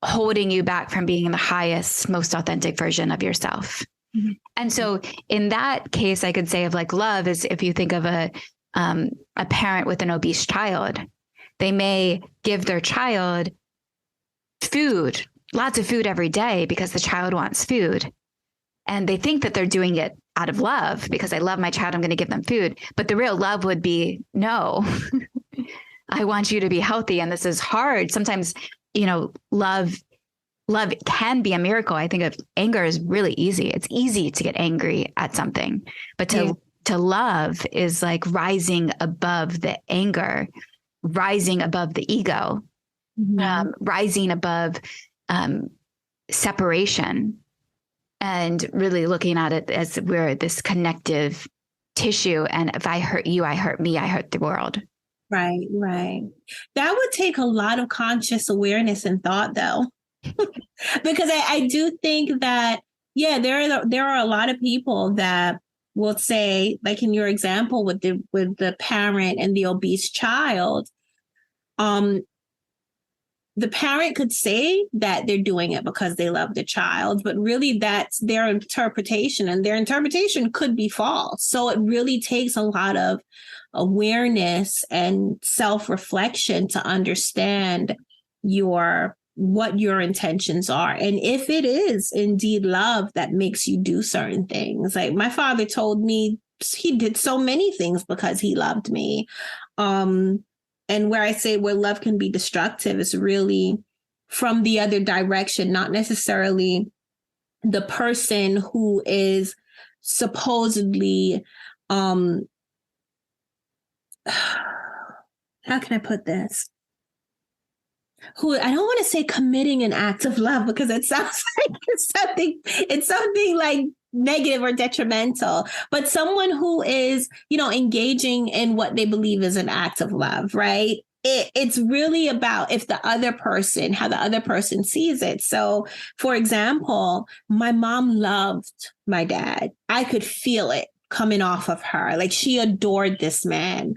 holding you back from being the highest, most authentic version of yourself. Mm-hmm. And so in that case, I could say of like love is, if you think of a parent with an obese child, they may give their child food, lots of food every day, because the child wants food. And they think that they're doing it out of love, because I love my child, I'm going to give them food. But the real love would be, no, I want you to be healthy. And this is hard. Sometimes, love can be a miracle. I think of anger is really easy. It's easy to get angry at something, but to love is like rising above the anger, rising above the ego, rising above separation, and really looking at it as we're this connective tissue. And if I hurt you, I hurt me, I hurt the world. Right. That would take a lot of conscious awareness and thought, though. Because I do think that, there are a lot of people that will say, like in your example with the parent and the obese child, the parent could say that they're doing it because they love the child, but really that's their interpretation, and their interpretation could be false. So it really takes a lot of awareness and self-reflection to understand what your intentions are. And if it is indeed love that makes you do certain things. Like my father told me he did so many things because he loved me. And where I say where love can be destructive is really from the other direction, not necessarily the person who is supposedly, how can I put this? Who, I don't want to say committing an act of love, because it sounds like it's something like negative or detrimental, but someone who is, engaging in what they believe is an act of love, right? It's really about how the other person sees it. So, for example, my mom loved my dad. I could feel it coming off of her. Like she adored this man.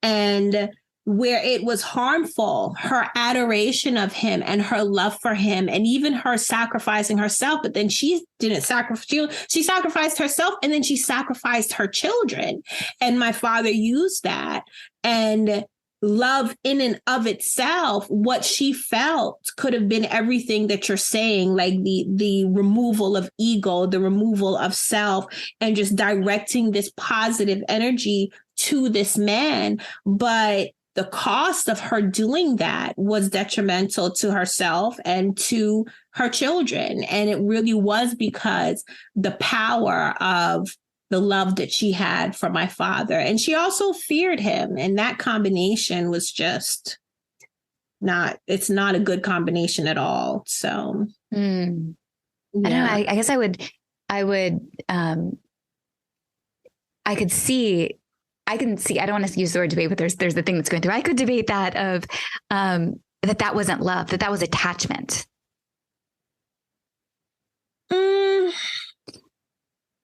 And where it was harmful, her adoration of him and her love for him, and even her sacrificing herself, but then she didn't sacrifice, she sacrificed herself, and then she sacrificed her children. And my father used that. And love in and of itself, what she felt could have been everything that you're saying, like the removal of ego, the removal of self, and just directing this positive energy to this man. But the cost of her doing that was detrimental to herself and to her children. And it really was because the power of the love that she had for my father. And she also feared him. And that combination was just it's not a good combination at all. So yeah. I don't know. I guess I can see, I don't want to use the word debate, but there's the thing that's going through. I could debate that of, that wasn't love, that was attachment.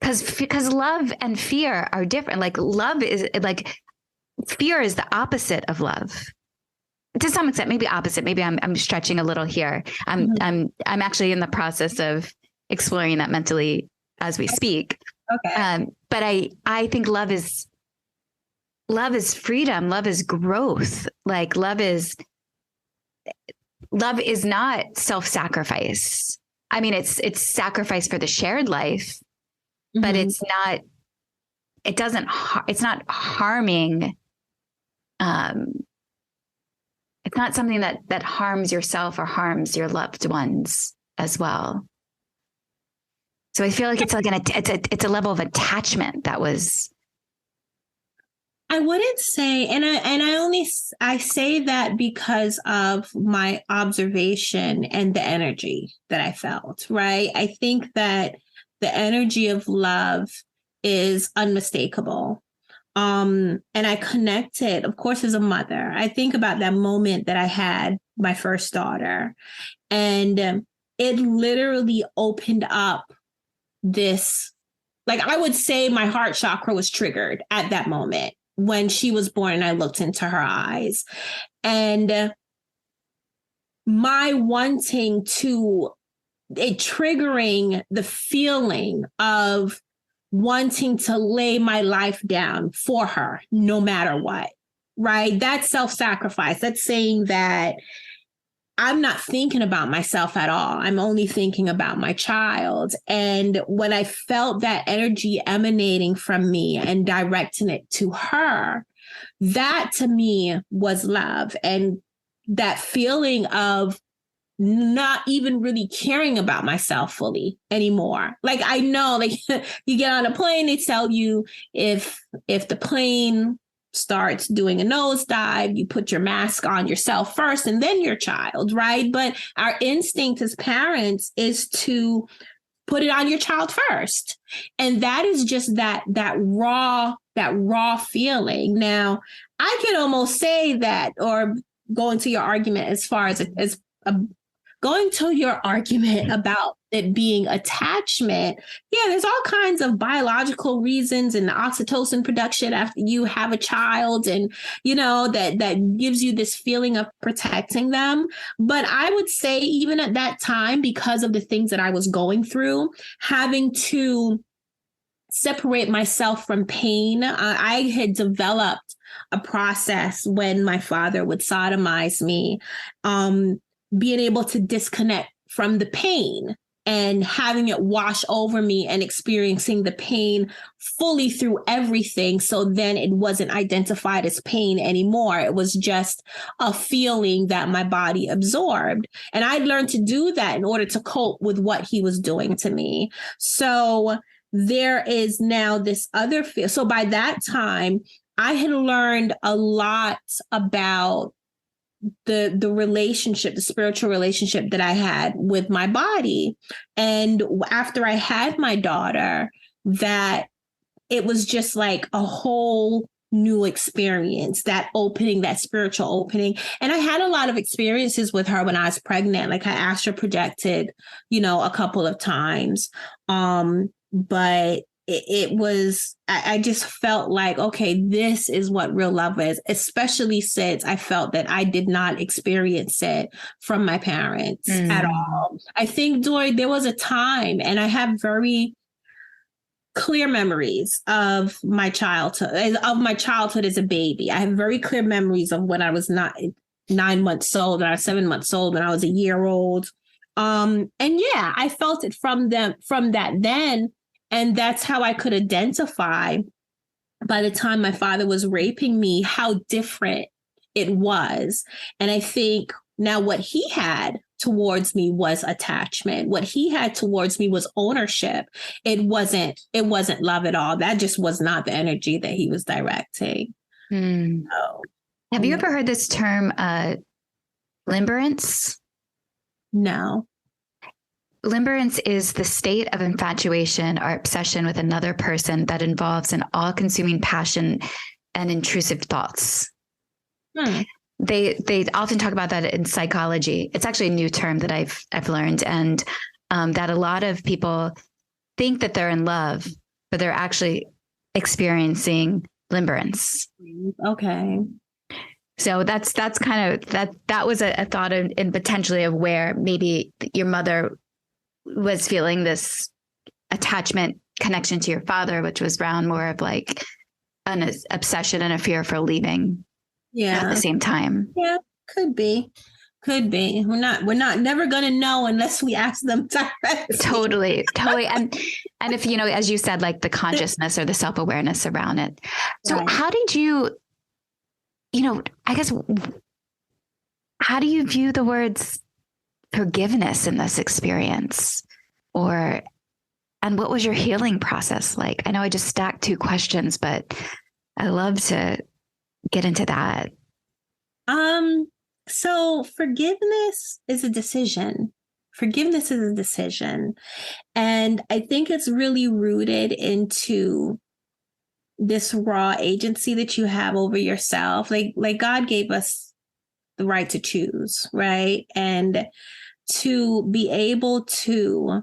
Because love and fear are different. Like love is like, fear is the opposite of love. To some extent, maybe opposite. Maybe I'm stretching a little here. I'm actually in the process of exploring that mentally as we speak. Okay. But I think love is freedom. Love is growth. Like love is not self-sacrifice. I mean, it's sacrifice for the shared life, but it's not harming. It's not something that harms yourself or harms your loved ones as well. So I feel like it's like it's a level of attachment that was. I wouldn't say, and I say that because of my observation and the energy that I felt, right? I think that the energy of love is unmistakable. And I connected, of course, as a mother. I think about that moment that I had my first daughter, and it literally opened up this, like I would say my heart chakra was triggered at that moment when she was born and I looked into her eyes. And my wanting to, it triggering the feeling of wanting to lay my life down for her, no matter what, right? That's self-sacrifice. That's saying that I'm not thinking about myself at all. I'm only thinking about my child. And when I felt that energy emanating from me and directing it to her, that to me was love. And that feeling of not even really caring about myself fully anymore. Like I know, like you get on a plane, they tell you if the plane starts doing a nosedive, you put your mask on yourself first and then your child, right? But our instinct as parents is to put it on your child first. And that is just that raw feeling. Now, I can almost say that, or go into your argument as far as going to your argument about it being attachment. Yeah, there's all kinds of biological reasons and the oxytocin production after you have a child, and that gives you this feeling of protecting them. But I would say even at that time, because of the things that I was going through, having to separate myself from pain, I had developed a process when my father would sodomize me, being able to disconnect from the pain and having it wash over me and experiencing the pain fully through everything. So then it wasn't identified as pain anymore. It was just a feeling that my body absorbed. And I learned to do that in order to cope with what he was doing to me. So there is now this other feel. So by that time, I had learned a lot about the relationship, the spiritual relationship that I had with my body. And after I had my daughter, that it was just like a whole new experience, that opening, that spiritual opening. And I had a lot of experiences with her when I was pregnant. Like I astral projected, a couple of times. But it was, I just felt like, okay, this is what real love is, especially since I felt that I did not experience it from my parents at all. I think there was a time, and I have very clear memories of my childhood as a baby. I have very clear memories of when I was not 9 months old, or 7 months old, when I was a year old. And yeah, I felt it from that then. And that's how I could identify, by the time my father was raping me, how different it was. And I think now what he had towards me was attachment. What he had towards me was ownership. It wasn't love at all. That just was not the energy that he was directing. So, have you ever heard this term, limerence? No. Limerence is the state of infatuation or obsession with another person that involves an all-consuming passion and intrusive thoughts. They often talk about that in psychology. It's actually a new term that I've learned, and that a lot of people think that they're in love, but they're actually experiencing limerence. Okay. So that's kind of that was a thought in potentially of where maybe your mother was feeling this attachment connection to your father, which was around more of like an obsession and a fear for leaving. Yeah. At the same time. Yeah, could be. We're never going to know unless we ask them directly. Totally. And if, as you said, like the consciousness or the self-awareness around it. So right. How did you, I guess, how do you view the words forgiveness in this experience? And what was your healing process like? I know I just stacked 2 questions, but I love to get into that. So forgiveness is a decision. And I think it's really rooted into this raw agency that you have over yourself. Like God gave us the right to choose, right? And to be able to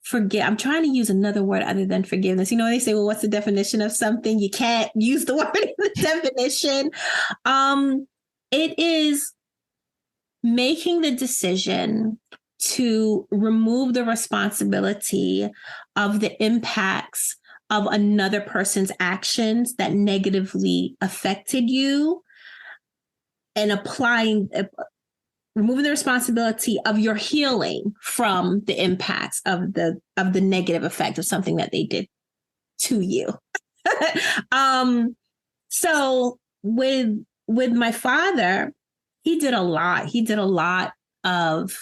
forget. I'm trying to use another word other than forgiveness. They say, well, what's the definition of something? You can't use the word in the definition. It is making the decision to remove the responsibility of the impacts of another person's actions that negatively affected you, and removing the responsibility of your healing from the impacts of the negative effect of something that they did to you. So with my father, he did a lot. He did a lot of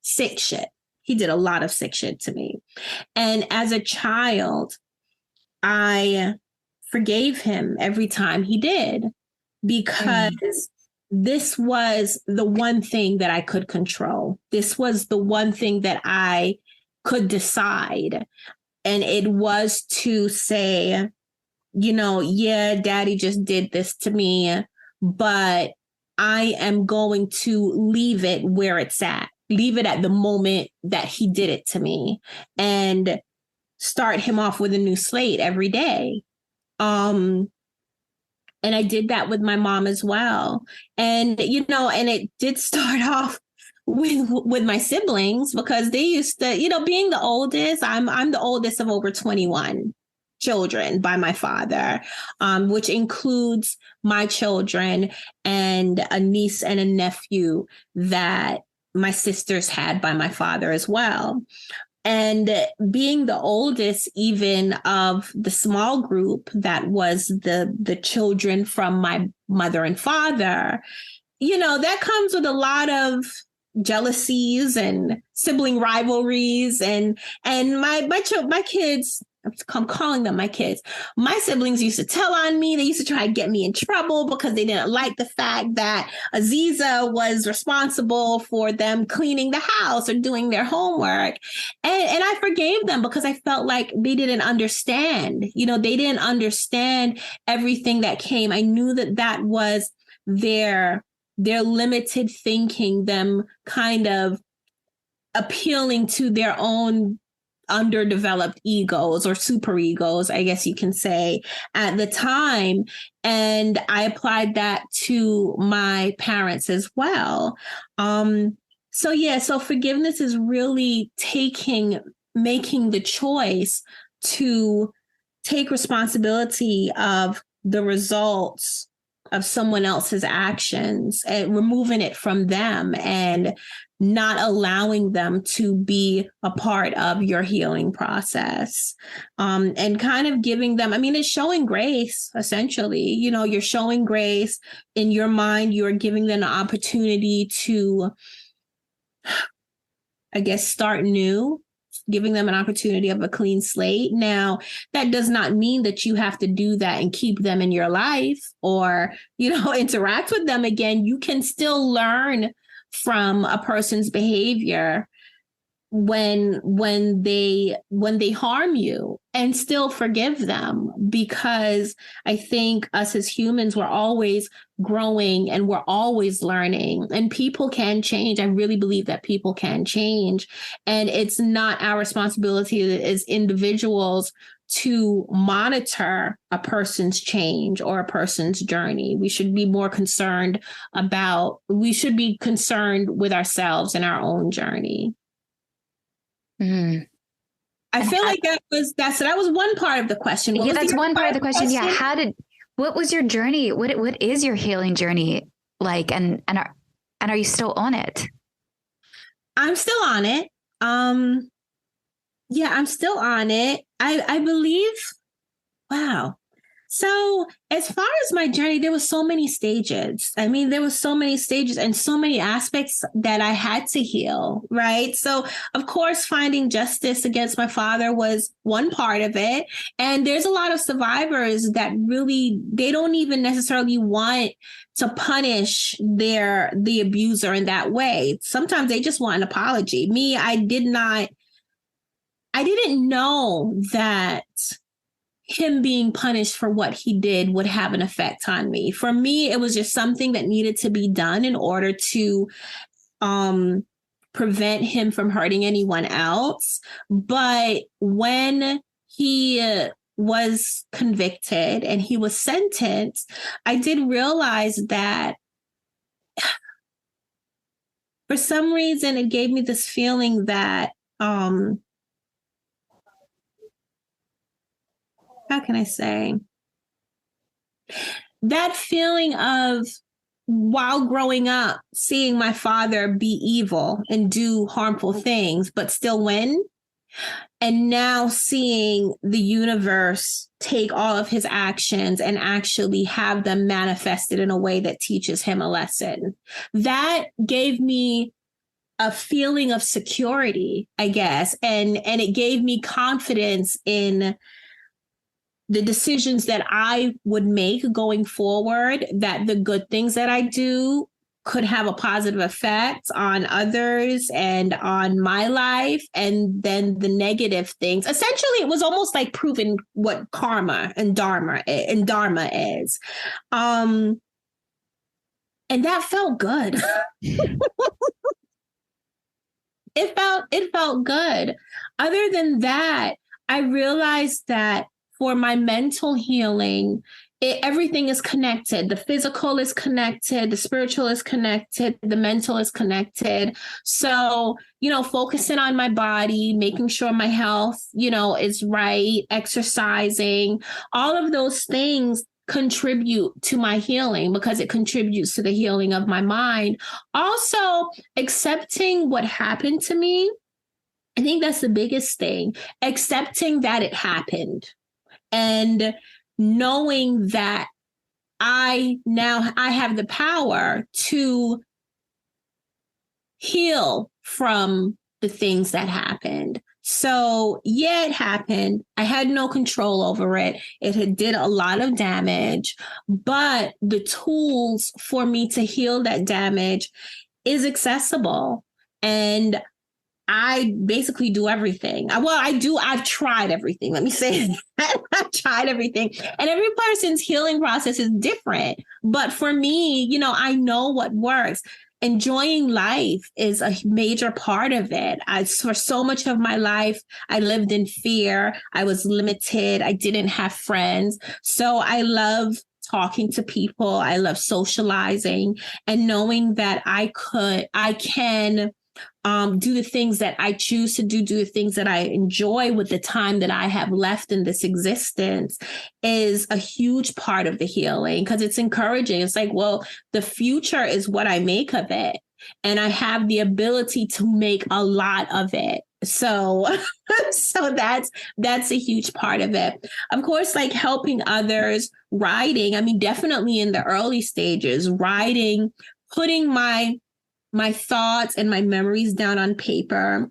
sick shit. He did a lot of sick shit to me. And as a child, I forgave him every time he did, because this was the one thing that I could control. This was the one thing that I could decide. And it was to say, yeah, daddy just did this to me, but I am going to leave it where it's at. Leave it at the moment that he did it to me, and start him off with a new slate every day. And I did that with my mom as well. And, and it did start off with my siblings, because they used to, being the oldest, I'm the oldest of over 21 children by my father, which includes my children and a niece and a nephew that my sisters had by my father as well. And being the oldest, even of the small group that was the children from my mother and father, that comes with a lot of jealousies and sibling rivalries. And my kids, I'm calling them my kids. My siblings used to tell on me. They used to try to get me in trouble because they didn't like the fact that Aziza was responsible for them cleaning the house or doing their homework. And I forgave them because I felt like they didn't understand. They didn't understand everything that came. I knew that was their limited thinking, them kind of appealing to their own underdeveloped egos or super egos, I guess you can say, at the time. And I applied that to my parents as well. So forgiveness is really taking making the choice to take responsibility of the results of someone else's actions and removing it from them and not allowing them to be a part of your healing process. And kind of giving them, I mean, it's showing grace, essentially. You know, you're showing grace in your mind. You're giving them an opportunity to, I guess, start new, giving them an opportunity of a clean slate. Now, that does not mean that you have to do that and keep them in your life or, you know, interact with them again. You can still learn from a person's behavior when they harm you and still forgive them, because I think us as humans, we're always growing and we're always learning, and people can change. I really believe that people can change, and it's not our responsibility as individuals to monitor a person's change or a person's journey. We should be more concerned with ourselves and our own journey. Mm. I feel like that was one part of the question. Yeah, that's one part of the question. Yeah. What was your journey? What is your healing journey like? And are you still on it? I'm still on it. Yeah, I'm still on it. I believe, wow. So as far as my journey, there was so many stages. I mean, there was so many stages and so many aspects that I had to heal, right? So of course, finding justice against my father was one part of it. And there's a lot of survivors that really, they don't even necessarily want to punish the abuser in that way. Sometimes they just want an apology. Me, I didn't know that him being punished for what he did would have an effect on me. For me, it was just something that needed to be done in order to prevent him from hurting anyone else. But when he was convicted and he was sentenced, I did realize that for some reason, it gave me this feeling that how can I say? That feeling of, while growing up, seeing my father be evil and do harmful things, but still win. And now seeing the universe take all of his actions and actually have them manifested in a way that teaches him a lesson. That gave me a feeling of security, I guess. And it gave me confidence in the decisions that I would make going forward, that the good things that I do could have a positive effect on others and on my life. And then the negative things, essentially, it was almost like proving what karma and dharma is. And that felt good. It felt good. Other than that, I realized that for my mental healing, everything is connected. The physical is connected, the spiritual is connected, the mental is connected. So, focusing on my body, making sure my health, is right, exercising, all of those things contribute to my healing because it contributes to the healing of my mind. Also, accepting what happened to me. I think that's the biggest thing. Accepting that it happened. And knowing that I have the power to heal from the things that happened. So yeah, it happened. I had no control over it. It did a lot of damage, but the tools for me to heal that damage is accessible. And I basically do everything. I've tried everything. Let me say that. I've tried everything. And every person's healing process is different. But for me, I know what works. Enjoying life is a major part of it. For so much of my life, I lived in fear. I was limited. I didn't have friends. So I love talking to people. I love socializing and knowing that I can do the things that I choose to do the things that I enjoy with the time that I have left in this existence is a huge part of the healing, because it's encouraging. It's like, well, the future is what I make of it. And I have the ability to make a lot of it. So, so that's a huge part of it. Of course, like helping others, writing. I mean, definitely in the early stages, writing, putting my thoughts and my memories down on paper,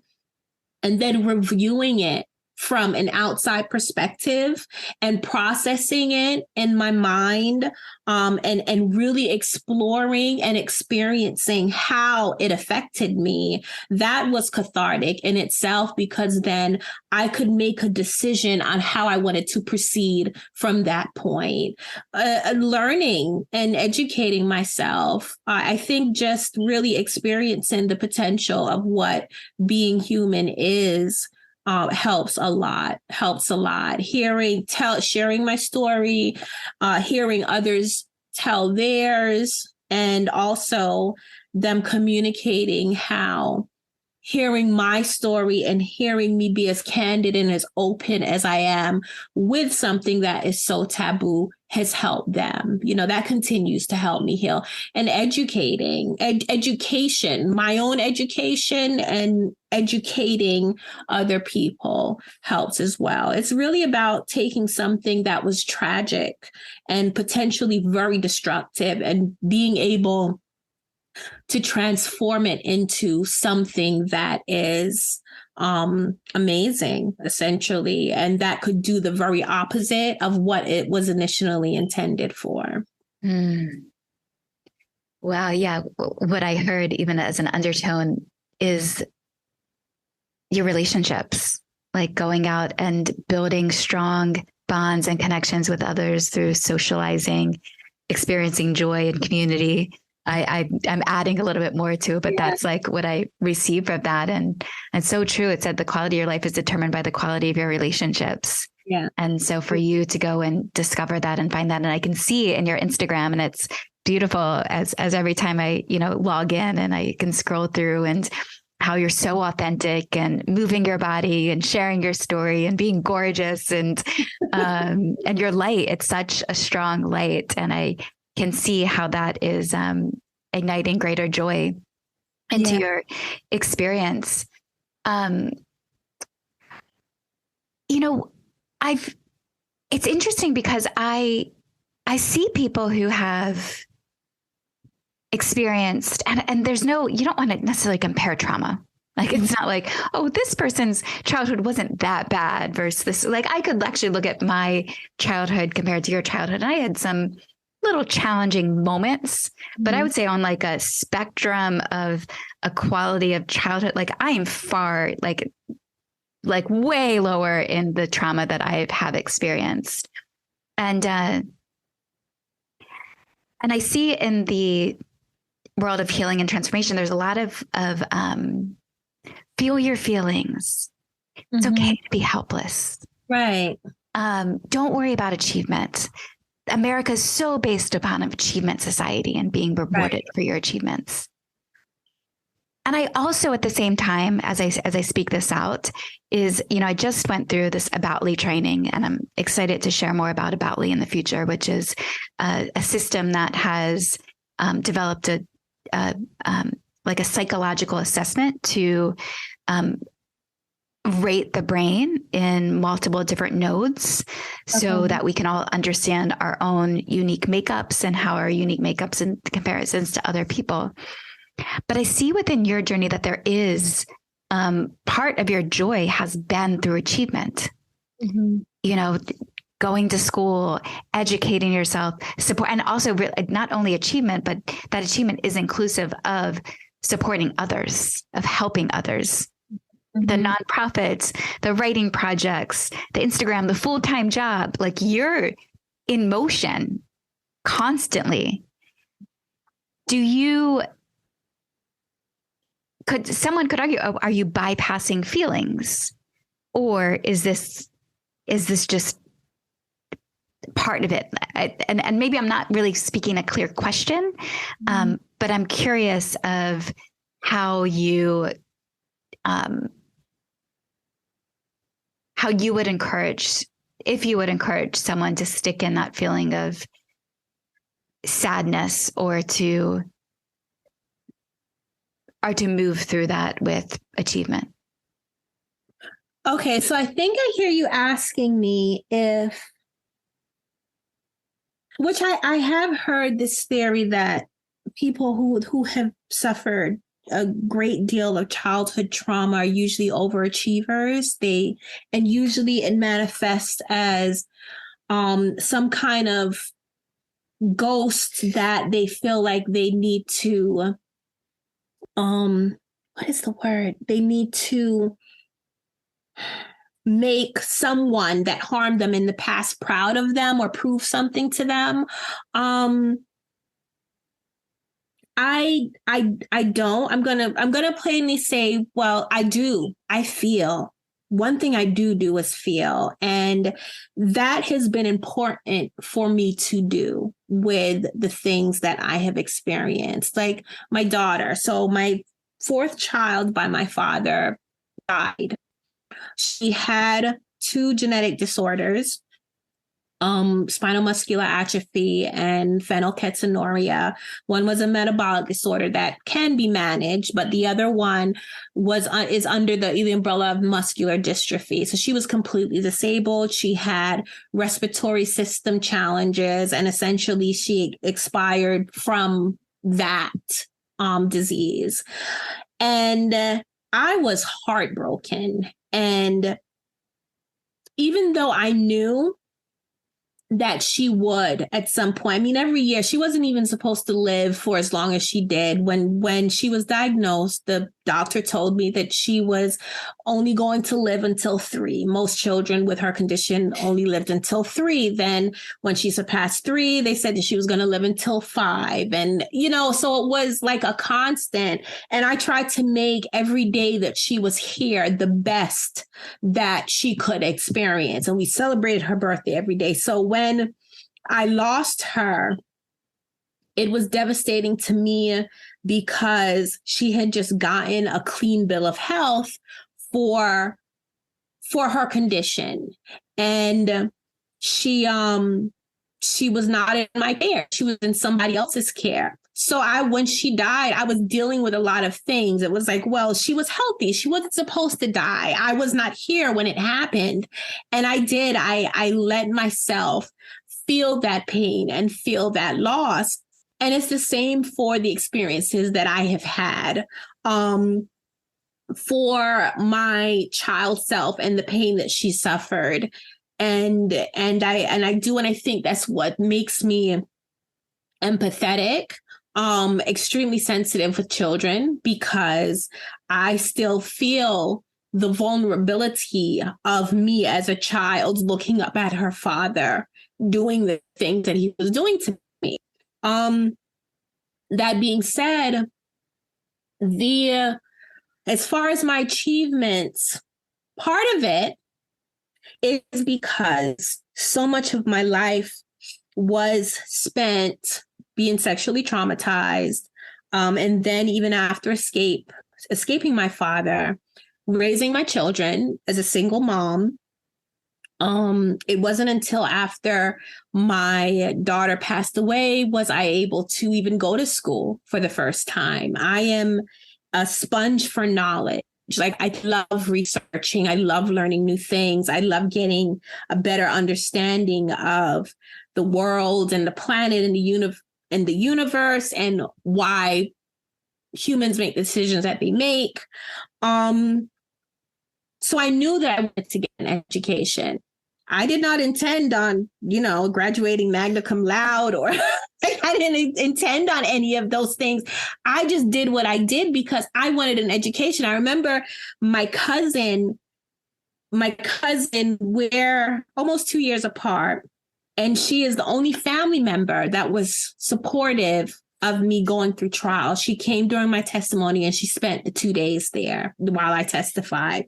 and then reviewing it from an outside perspective and processing it in my mind, and really exploring and experiencing how it affected me. That was cathartic in itself, because then I could make a decision on how I wanted to proceed from that point. Learning and educating myself, I think just really experiencing the potential of what being human is helps a lot. Sharing my story, hearing others tell theirs, and also them communicating how hearing my story and hearing me be as candid and as open as I am with something that is so taboo has helped them. That continues to help me heal. And education, my own education and educating other people helps as well. It's really about taking something that was tragic and potentially very destructive and being able to transform it into something that is amazing, essentially, and that could do the very opposite of what it was initially intended for. Wow. Yeah. What I heard, even as an undertone, is your relationships, like going out and building strong bonds and connections with others through socializing, experiencing joy and community. I'm adding a little bit more to it, but that's like what I receive from that. And it's so true. It said the quality of your life is determined by the quality of your relationships. Yeah. And so for you to go and discover that and find that, and I can see in your Instagram, and it's beautiful as every time I, log in and I can scroll through, and how you're so authentic and moving your body and sharing your story and being gorgeous and your light. It's such a strong light. And I can see how that is igniting greater joy into your experience. It's interesting because I see people who have experienced, and there's no, you don't want to necessarily compare trauma. Like, it's not like, oh, this person's childhood wasn't that bad versus this. Like, I could actually look at my childhood compared to your childhood. And I had some little challenging moments, but I would say on like a spectrum of a quality of childhood, like I am far, like way lower in the trauma that I have experienced. And I see in the world of healing and transformation, there's a lot of feel your feelings. It's okay to be helpless. Right. Don't worry about achievement. America is so based upon an achievement society and being rewarded for your achievements. And I also, at the same time, as I speak this out, is, I just went through this Aboutly training, and I'm excited to share more about Aboutly in the future, which is a system that has developed a psychological assessment to rate the brain in multiple different nodes, so that we can all understand our own unique makeups and how our unique makeups and comparisons to other people. But I see within your journey that there is part of your joy has been through achievement. Going to school, educating yourself, support, and also not only achievement, but that achievement is inclusive of supporting others, of helping others. The nonprofits, the writing projects, the Instagram, the full-time job, like you're in motion constantly. Someone could argue, are you bypassing feelings? Or is this just part of it? And maybe I'm not really speaking a clear question, but I'm curious of how you would encourage, if you would encourage someone to stick in that feeling of sadness or to move through that with achievement. Okay, so I think I hear you asking me if, which I have heard this theory that people who have suffered a great deal of childhood trauma are usually overachievers. And usually it manifests as some kind of ghost that they feel like they need to what is the word? They need to make someone that harmed them in the past proud of them or prove something to them. I don't. I'm gonna plainly say, well, I do. I feel. One thing I do is feel, and that has been important for me to do with the things that I have experienced. Like my daughter. So my fourth child by my father died. She had 2 genetic disorders, spinal muscular atrophy and phenylketonuria. One was a metabolic disorder that can be managed, but the other one is under the umbrella of muscular dystrophy. So she was completely disabled. She had respiratory system challenges, and essentially she expired from that disease. And I was heartbroken. And even though I knew that she would at some point, I mean, every year, she wasn't even supposed to live for as long as she did. When she was diagnosed, the doctor told me that she was only going to live until 3. Most children with her condition only lived until 3. Then when she surpassed 3, they said that she was going to live until 5. And, so it was like a constant. And I tried to make every day that she was here the best that she could experience. And we celebrated her birthday every day. So when I lost her, it was devastating to me because she had just gotten a clean bill of health for her condition. And she was not in my care. She was in somebody else's care. So when she died, I was dealing with a lot of things. It was like, well, she was healthy. She wasn't supposed to die. I was not here when it happened. And I let myself feel that pain and feel that loss. And it's the same for the experiences that I have had for my child self and the pain that she suffered. And I think that's what makes me empathetic, extremely sensitive with children, because I still feel the vulnerability of me as a child looking up at her father doing the things that he was doing to me. That being said, as far as my achievements, part of it is because so much of my life was spent being sexually traumatized. And then even after escaping my father, raising my children as a single mom. It wasn't until after my daughter passed away was I able to even go to school for the first time. I am a sponge for knowledge. Like, I love researching. I love learning new things. I love getting a better understanding of the world and the planet and the universe and why humans make decisions that they make. So I knew that I wanted to get an education. I did not intend on, graduating magna cum laude, or I didn't intend on any of those things. I just did what I did because I wanted an education. I remember my cousin, we're almost 2 years apart, and she is the only family member that was supportive of me going through trial. She came during my testimony and she spent the 2 days there while I testified.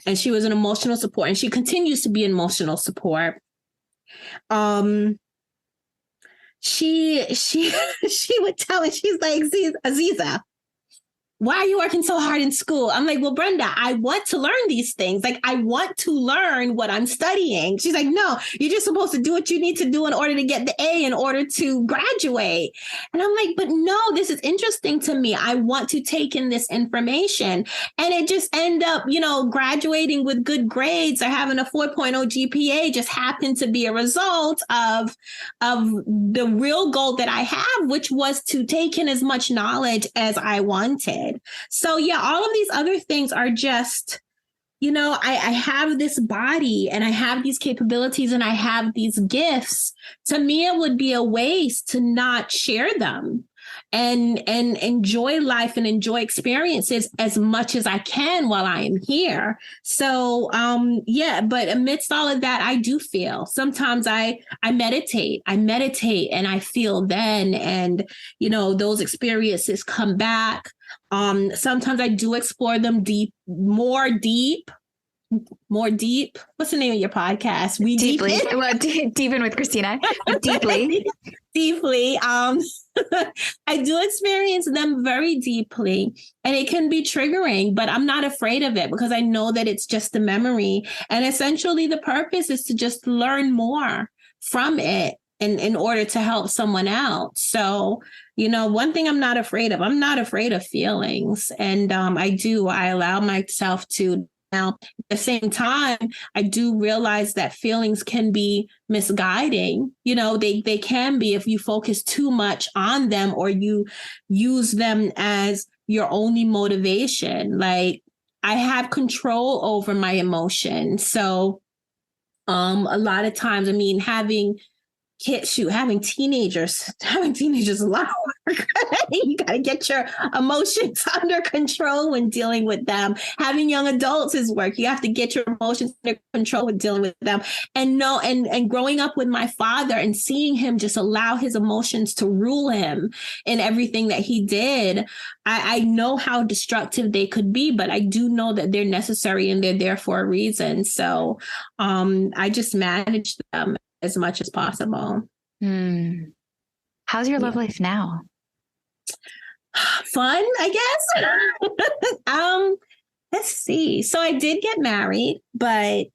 And she was an emotional support, and she continues to be emotional support. She would tell me, she's like, Aziza, why are you working so hard in school? I'm like, well, Brenda, I want to learn these things. Like, I want to learn what I'm studying. She's like, no, you're just supposed to do what you need to do in order to get the A in order to graduate. And I'm like, but no, this is interesting to me. I want to take in this information. And it just end up, graduating with good grades or having a 4.0 GPA just happened to be a result of the real goal that I have, which was to take in as much knowledge as I wanted. So yeah, all of these other things are just, I have this body and I have these capabilities and I have these gifts. To me, it would be a waste to not share them and enjoy life and enjoy experiences as much as I can while I am here. So but amidst all of that, I do feel sometimes I meditate and I feel then, and those experiences come back. Sometimes I do explore them more deep. What's the name of your podcast? We Deeply. Well, deepen with Christina. Deeply. Deeply. I do experience them very deeply, and it can be triggering, but I'm not afraid of it because I know that it's just a memory. And essentially the purpose is to just learn more from it in order to help someone else. So, one thing I'm not afraid of feelings. And I allow myself to. Now, at the same time, I do realize that feelings can be misguiding. They can be if you focus too much on them or you use them as your only motivation. Like, I have control over my emotions. So a lot of times, having teenagers is a lot of work. You got to get your emotions under control when dealing with them. Having young adults is work. You have to get your emotions under control when dealing with them. And growing up with my father and seeing him just allow his emotions to rule him in everything that he did, I know how destructive they could be, but I do know that they're necessary and they're there for a reason. So I just manage them as much as possible. How's your love life now? Fun, I guess. Let's see. So I did get married, but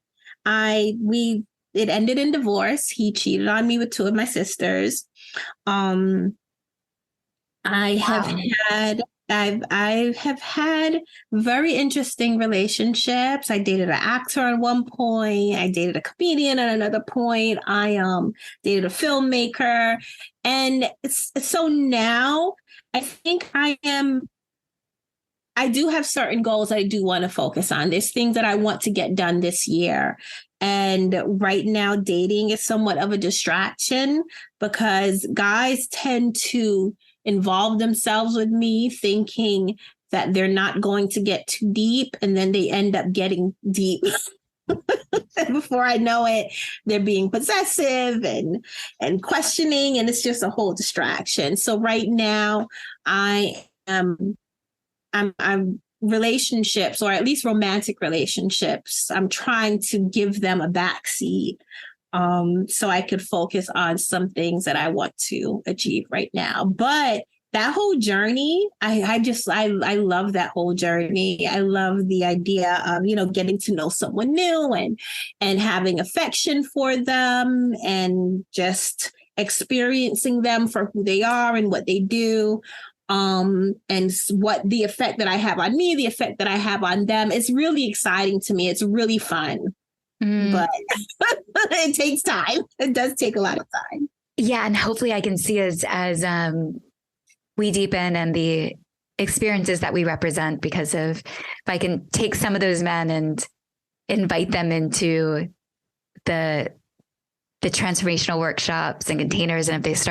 it ended in divorce. He cheated on me with two of my sisters. I have had very interesting relationships. I dated an actor at one point. I dated a comedian at another point. I dated a filmmaker. And so now I think I do have certain goals I do want to focus on. There's things that I want to get done this year. And right now, dating is somewhat of a distraction because guys tend to involve themselves with me thinking that they're not going to get too deep, and then they end up getting deep. Before I know it, they're being possessive and questioning, and it's just a whole distraction. So right now I'm relationships, or at least romantic relationships, I'm trying to give them a backseat. So I could focus on some things that I want to achieve right now. But that whole journey, I love that whole journey. I love the idea of, getting to know someone new and having affection for them and just experiencing them for who they are and what they do. And what the effect that I have on me, the effect that I have on them. It's really exciting to me. It's really fun. But it takes time. It does take a lot of time. Yeah. And hopefully I can see as we deepen and the experiences that we represent, because of, if I can take some of those men and invite them into the transformational workshops and containers. And if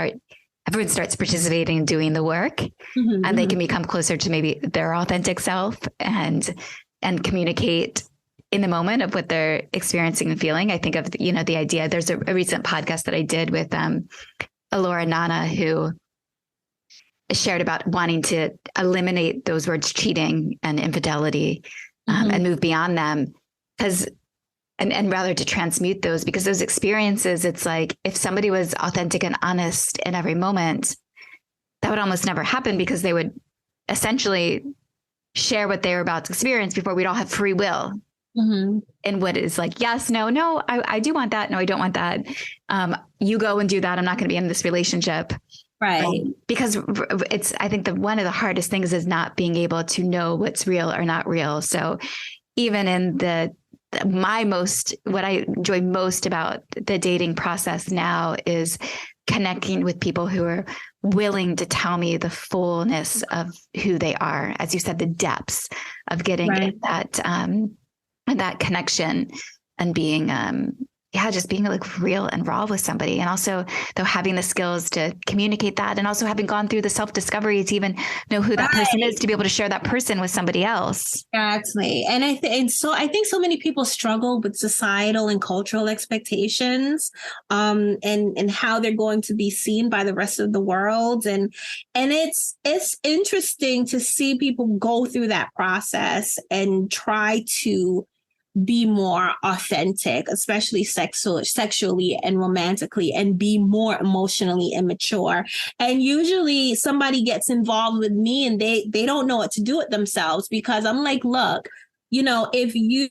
everyone starts participating and doing the work, and they can become closer to maybe their authentic self and communicate in the moment of what they're experiencing and feeling. I think of, the idea, there's a recent podcast that I did with Alora Nana, who shared about wanting to eliminate those words cheating and infidelity and move beyond them, and rather to transmute those, because those experiences, it's like, if somebody was authentic and honest in every moment, that would almost never happen, because they would essentially share what they were about to experience before we'd all have free will. Mm-hmm. And what is like, yes, no, I do want that. No, I don't want that. You go and do that. I'm not going to be in this relationship. Right. Because I think one of the hardest things is not being able to know what's real or not real. So even in what I enjoy most about the dating process now is connecting with people who are willing to tell me the fullness of who they are. As you said, the depths of getting that connection and being, just being like real and raw with somebody. And also though having the skills to communicate that, and also having gone through the self-discovery to even know who that person is, to be able to share that person with somebody else. Exactly. And I think so many people struggle with societal and cultural expectations, and how they're going to be seen by the rest of the world. And it's interesting to see people go through that process and try to be more authentic, especially sexually and romantically, and be more emotionally immature. And usually somebody gets involved with me and they don't know what to do with themselves, because I'm like, look, if you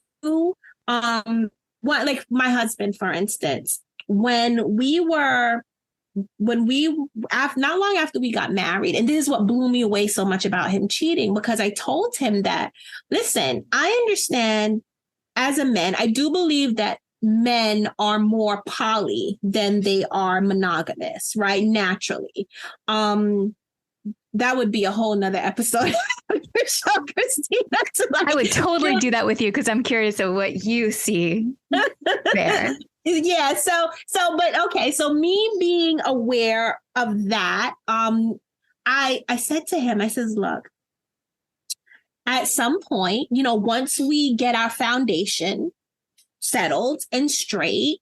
like my husband, for instance, not long after we got married, and this is what blew me away so much about him cheating, because I told him that, listen, I understand. As a man, I do believe that men are more poly than they are monogamous, right? Naturally. That would be a whole nother episode. Christina, I would totally do that with you, because I'm curious of what you see there. Yeah. But okay. So me being aware of that, I said to him, I says, look, at some point, once we get our foundation settled and straight,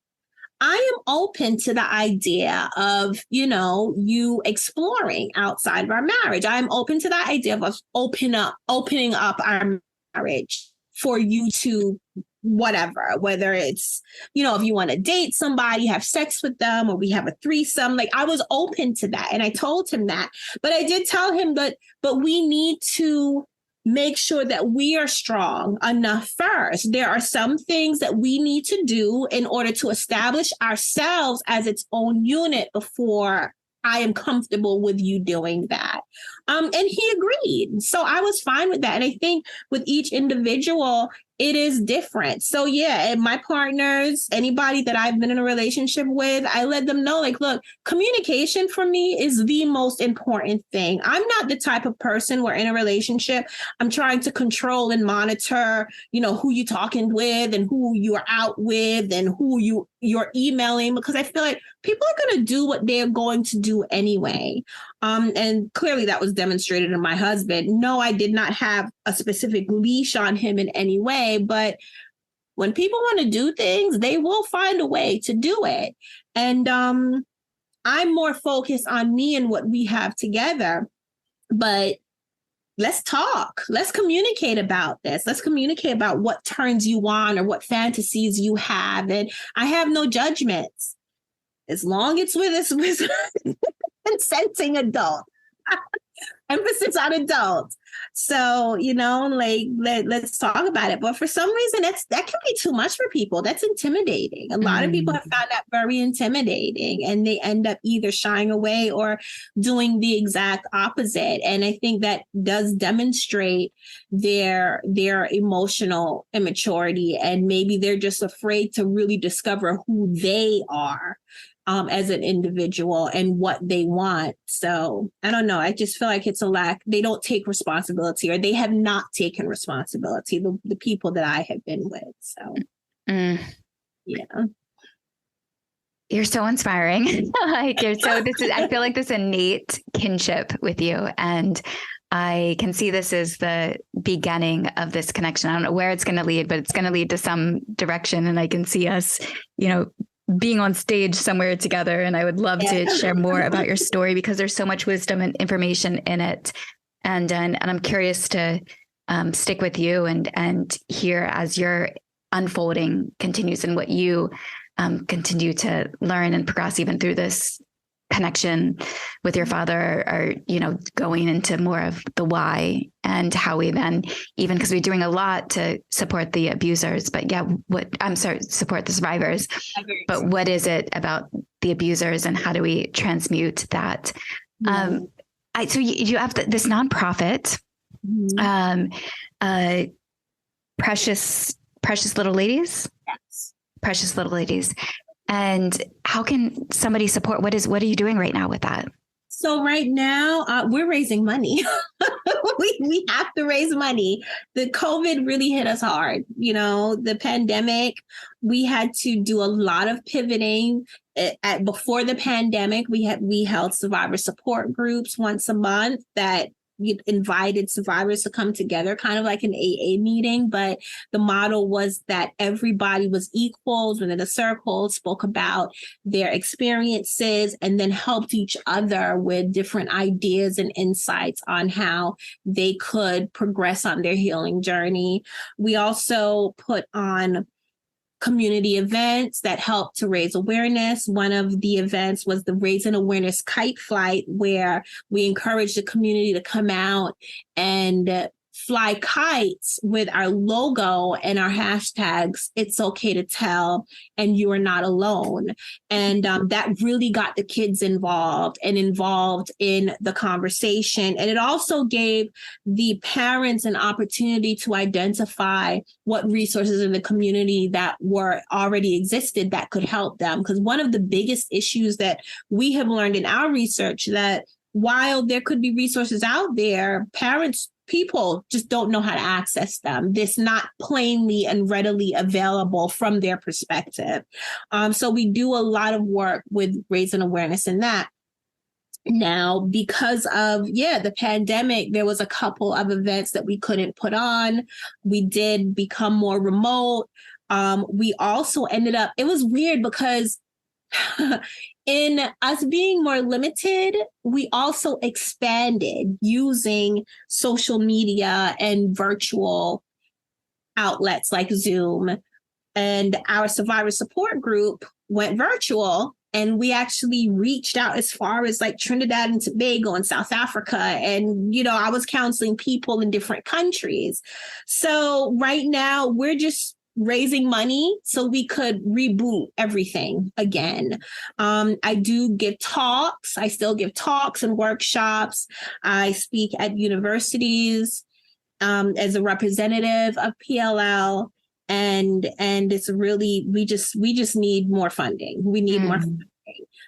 I am open to the idea of, you exploring outside of our marriage. I'm open to the idea of us opening up our marriage for you to whatever, whether it's, if you want to date somebody, have sex with them, or we have a threesome. Like, I was open to that. And I told him that. But I did tell him that, but we need to make sure that we are strong enough first. There are some things that we need to do in order to establish ourselves as its own unit before I am comfortable with you doing that. And he agreed. So I was fine with that. And I think with each individual, it is different. So yeah, and my partners, anybody that I've been in a relationship with, I let them know, like, look, communication for me is the most important thing. I'm not the type of person where in a relationship, I'm trying to control and monitor, who you're talking with and who you're out with and who you're emailing, because I feel like people are going to do what they're going to do anyway. And clearly that was demonstrated in my husband. No, I did not have a specific leash on him in any way, but when people want to do things, they will find a way to do it. And I'm more focused on me and what we have together. But let's talk. Let's communicate about this. Let's communicate about what turns you on or what fantasies you have. And I have no judgments, as long as it's with consenting adult. Emphasis on adult. So, let's talk about it. But for some reason, that can be too much for people. That's intimidating. A lot of people have found that very intimidating, and they end up either shying away or doing the exact opposite. And I think that does demonstrate their emotional immaturity, and maybe they're just afraid to really discover who they are as an individual and what they want. So I don't know. I just feel like it's a lack. They don't take responsibility, or they have not taken responsibility, the people that I have been with. So, yeah. You're so inspiring. I feel like this innate kinship with you. And I can see this as the beginning of this connection. I don't know where it's going to lead, but it's going to lead to some direction. And I can see us, being on stage somewhere together. And I would love to share more about your story, because there's so much wisdom and information in it. And I'm curious to stick with you and hear as your unfolding continues, and what you continue to learn and progress even through this connection with your father are, going into more of the why and how we then, even because we're doing a lot to support the abusers, but support the survivors. But what is it about the abusers and how do we transmute that? Yeah. So you have this nonprofit, Precious Little Ladies. Yes. Precious Little Ladies. And how can somebody support? What are you doing right now with that? So right now we're raising money. we have to raise money. The COVID really hit us hard. The pandemic, we had to do a lot of pivoting. Before the pandemic, we held survivor support groups once a month that invited survivors to come together, kind of like an AA meeting. But the model was that everybody was equals within a circle, spoke about their experiences, and then helped each other with different ideas and insights on how they could progress on their healing journey. We also put on community events that help to raise awareness. One of the events was the Raising Awareness Kite Flight, where we encourage the community to come out and fly kites with our logo and our hashtags, "It's okay to tell," and "You are not alone." And that really got the kids involved in the conversation. And it also gave the parents an opportunity to identify what resources in the community that were already existed that could help them. Because one of the biggest issues that we have learned in our research, that while there could be resources out there, people just don't know how to access them. This not plainly and readily available from their perspective. So we do a lot of work with raising awareness in that. Now, because of, the pandemic, there was a couple of events that we couldn't put on. We did become more remote. We also ended up, it was weird because in us being more limited, we also expanded using social media and virtual outlets like Zoom. And our survivor support group went virtual, and we actually reached out as far as like Trinidad and Tobago and South Africa. And, I was counseling people in different countries. So right now we're just raising money so we could reboot everything again. I do give talks. I still give talks and workshops. I speak at universities as a representative of PLL. And it's really, we just need more funding. We need more funding.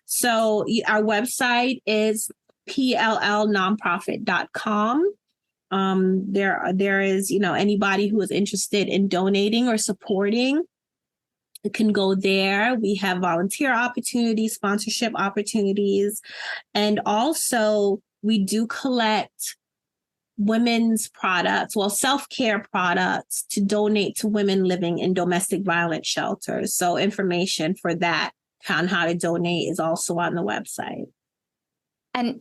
So our website is pllnonprofit.com. There is, anybody who is interested in donating or supporting can go there. We have volunteer opportunities, sponsorship opportunities, and also we do collect women's products, self-care products, to donate to women living in domestic violence shelters. So information for that on how to donate is also on the website. And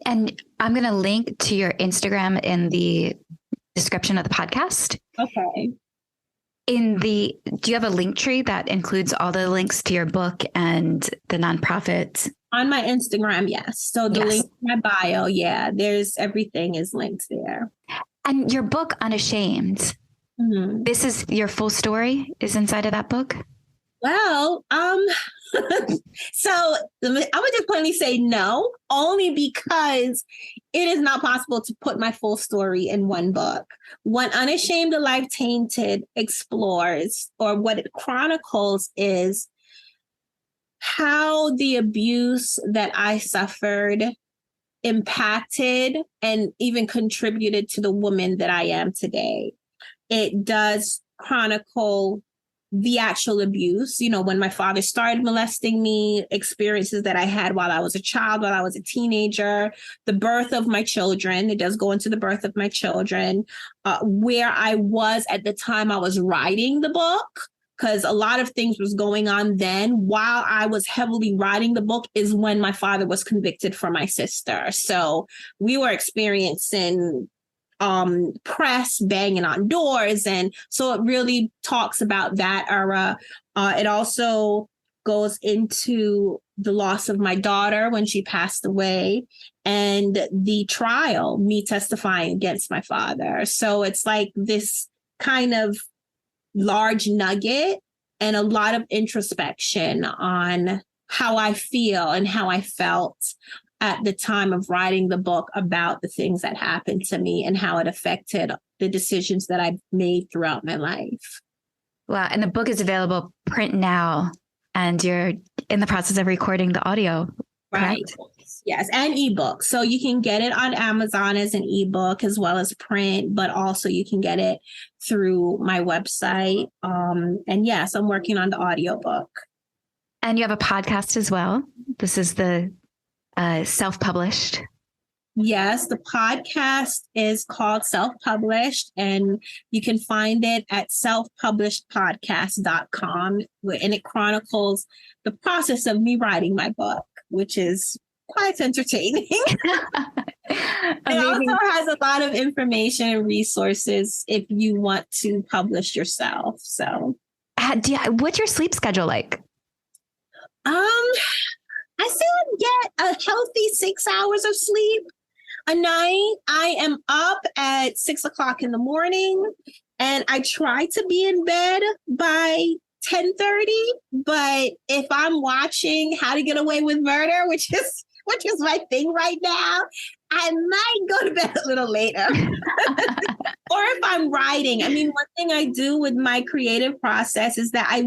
I'm going to link to your Instagram in the description of the podcast. Okay. Do you have a link tree that includes all the links to your book and the nonprofit? On my Instagram, yes. So the link to my bio, everything is linked there. And your book, Unashamed, this is your full story is inside of that book? Well, so I would just plainly say no, only because it is not possible to put my full story in one book. What Unashamed, A Life Tainted explores, or what it chronicles, is how the abuse that I suffered impacted and even contributed to the woman that I am today. It does chronicle the actual abuse, when my father started molesting me, experiences that I had while I was a child, while I was a teenager, the birth of my children. It does go into the birth of my children, where I was at the time I was writing the book, because a lot of things was going on then. While I was heavily writing the book is when my father was convicted for my sister. So we were experiencing press banging on doors. And so it really talks about that era. It also goes into the loss of my daughter when she passed away and the trial, me testifying against my father. So it's like this kind of large nugget and a lot of introspection on how I feel and how I felt at the time of writing the book about the things that happened to me and how it affected the decisions that I've made throughout my life. Wow. And the book is available print now, and you're in the process of recording the audio, right? Yes. And ebook. So you can get it on Amazon as an ebook as well as print, but also you can get it through my website. And yes, I'm working on the audiobook. And you have a podcast as well. This is the self-published. Yes, the podcast is called Self-Published, and you can find it at selfpublishedpodcast.com, and it chronicles the process of me writing my book, which is quite entertaining. It also has a lot of information and resources if you want to publish yourself. So, what's your sleep schedule like? I still get a healthy 6 hours of sleep a night. I am up at 6 o'clock in the morning, and I try to be in bed by 10:30. But if I'm watching How to Get Away with Murder, which is my thing right now, I might go to bed a little later. Or if I'm writing, I mean, one thing I do with my creative process is that I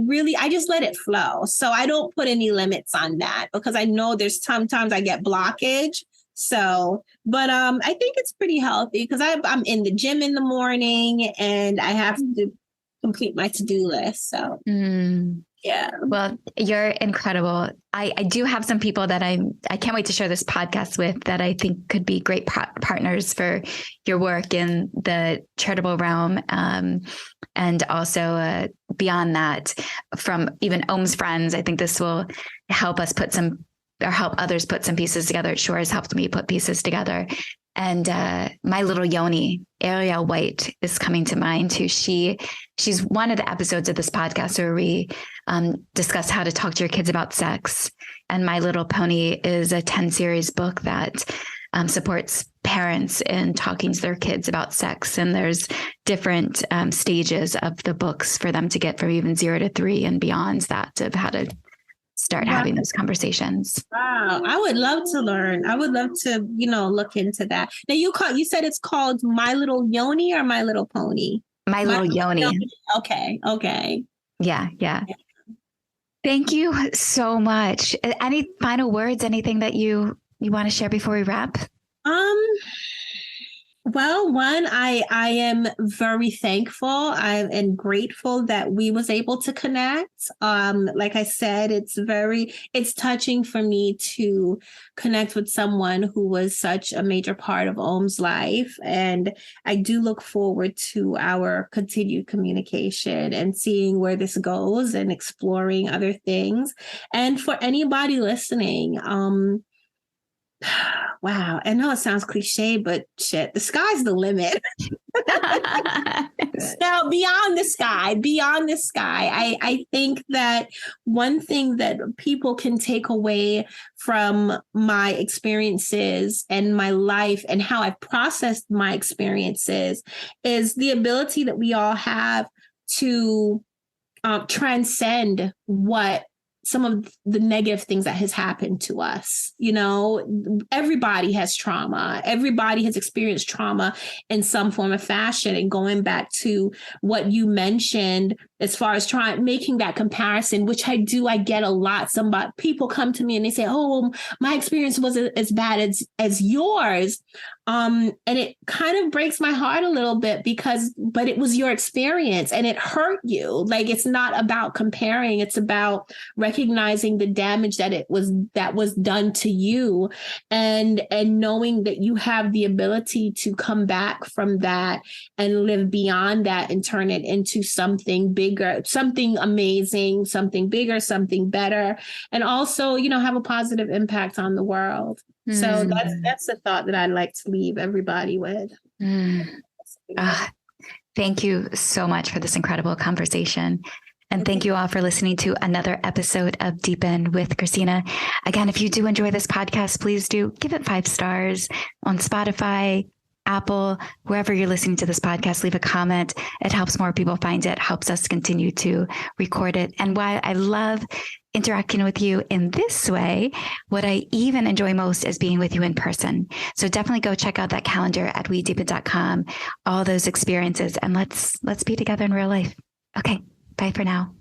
just let it flow. So I don't put any limits on that, because I know there's sometimes I get blockage. So, but I think it's pretty healthy, because I'm in the gym in the morning and I have to complete my to-do list. So, yeah. Well, you're incredible. I do have some people that I can't wait to share this podcast with that I think could be great partners for your work in the charitable realm. And also beyond that, from even Om's friends, I think this will help us help others put some pieces together. It sure has helped me put pieces together. And my little Yoni, Ariel White, is coming to mind too. She's one of the episodes of this podcast where we discuss how to talk to your kids about sex. And My Little Pony is a 10-series book that supports parents in talking to their kids about sex. And there's different stages of the books for them to get from even 0 to 3 and beyond that, of how to start having those conversations. Wow. I would love to learn. I would love to, look into that. Now you said it's called My Little Yoni or My Little Pony? My Little Yoni. Okay. Yeah. Thank you so much. Any final words, anything that you want to share before we wrap? Well, one, I am very thankful and grateful that we was able to connect. Like I said, it's touching for me to connect with someone who was such a major part of Om's life. And I do look forward to our continued communication and seeing where this goes and exploring other things. And for anybody listening, wow. I know it sounds cliche, but shit, the sky's the limit. Now, beyond the sky, I think that one thing that people can take away from my experiences and my life and how I've processed my experiences is the ability that we all have to transcend what some of the negative things that has happened to us. Everybody has trauma. Everybody has experienced trauma in some form of fashion. And going back to what you mentioned, as far as making that comparison, which I get a lot. People come to me and they say, "Oh, my experience wasn't as bad as yours." And it kind of breaks my heart a little bit but it was your experience and it hurt you. Like, it's not about comparing. It's about recognizing the damage that was done to you, and knowing that you have the ability to come back from that and live beyond that and turn it into something bigger, something amazing, something bigger, something better, and also, have a positive impact on the world. So that's the thought that I'd like to leave everybody with. Thank you so much for this incredible conversation. And thank you all for listening to another episode of Deepen with Christina. Again, if you do enjoy this podcast, please do give it 5 stars on Spotify, Apple, wherever you're listening to this podcast. Leave a comment. It helps more people find it, helps us continue to record it. And while I love interacting with you in this way, what I even enjoy most is being with you in person. So definitely go check out that calendar at wedeepen.com, all those experiences, and let's be together in real life. Okay. Bye for now.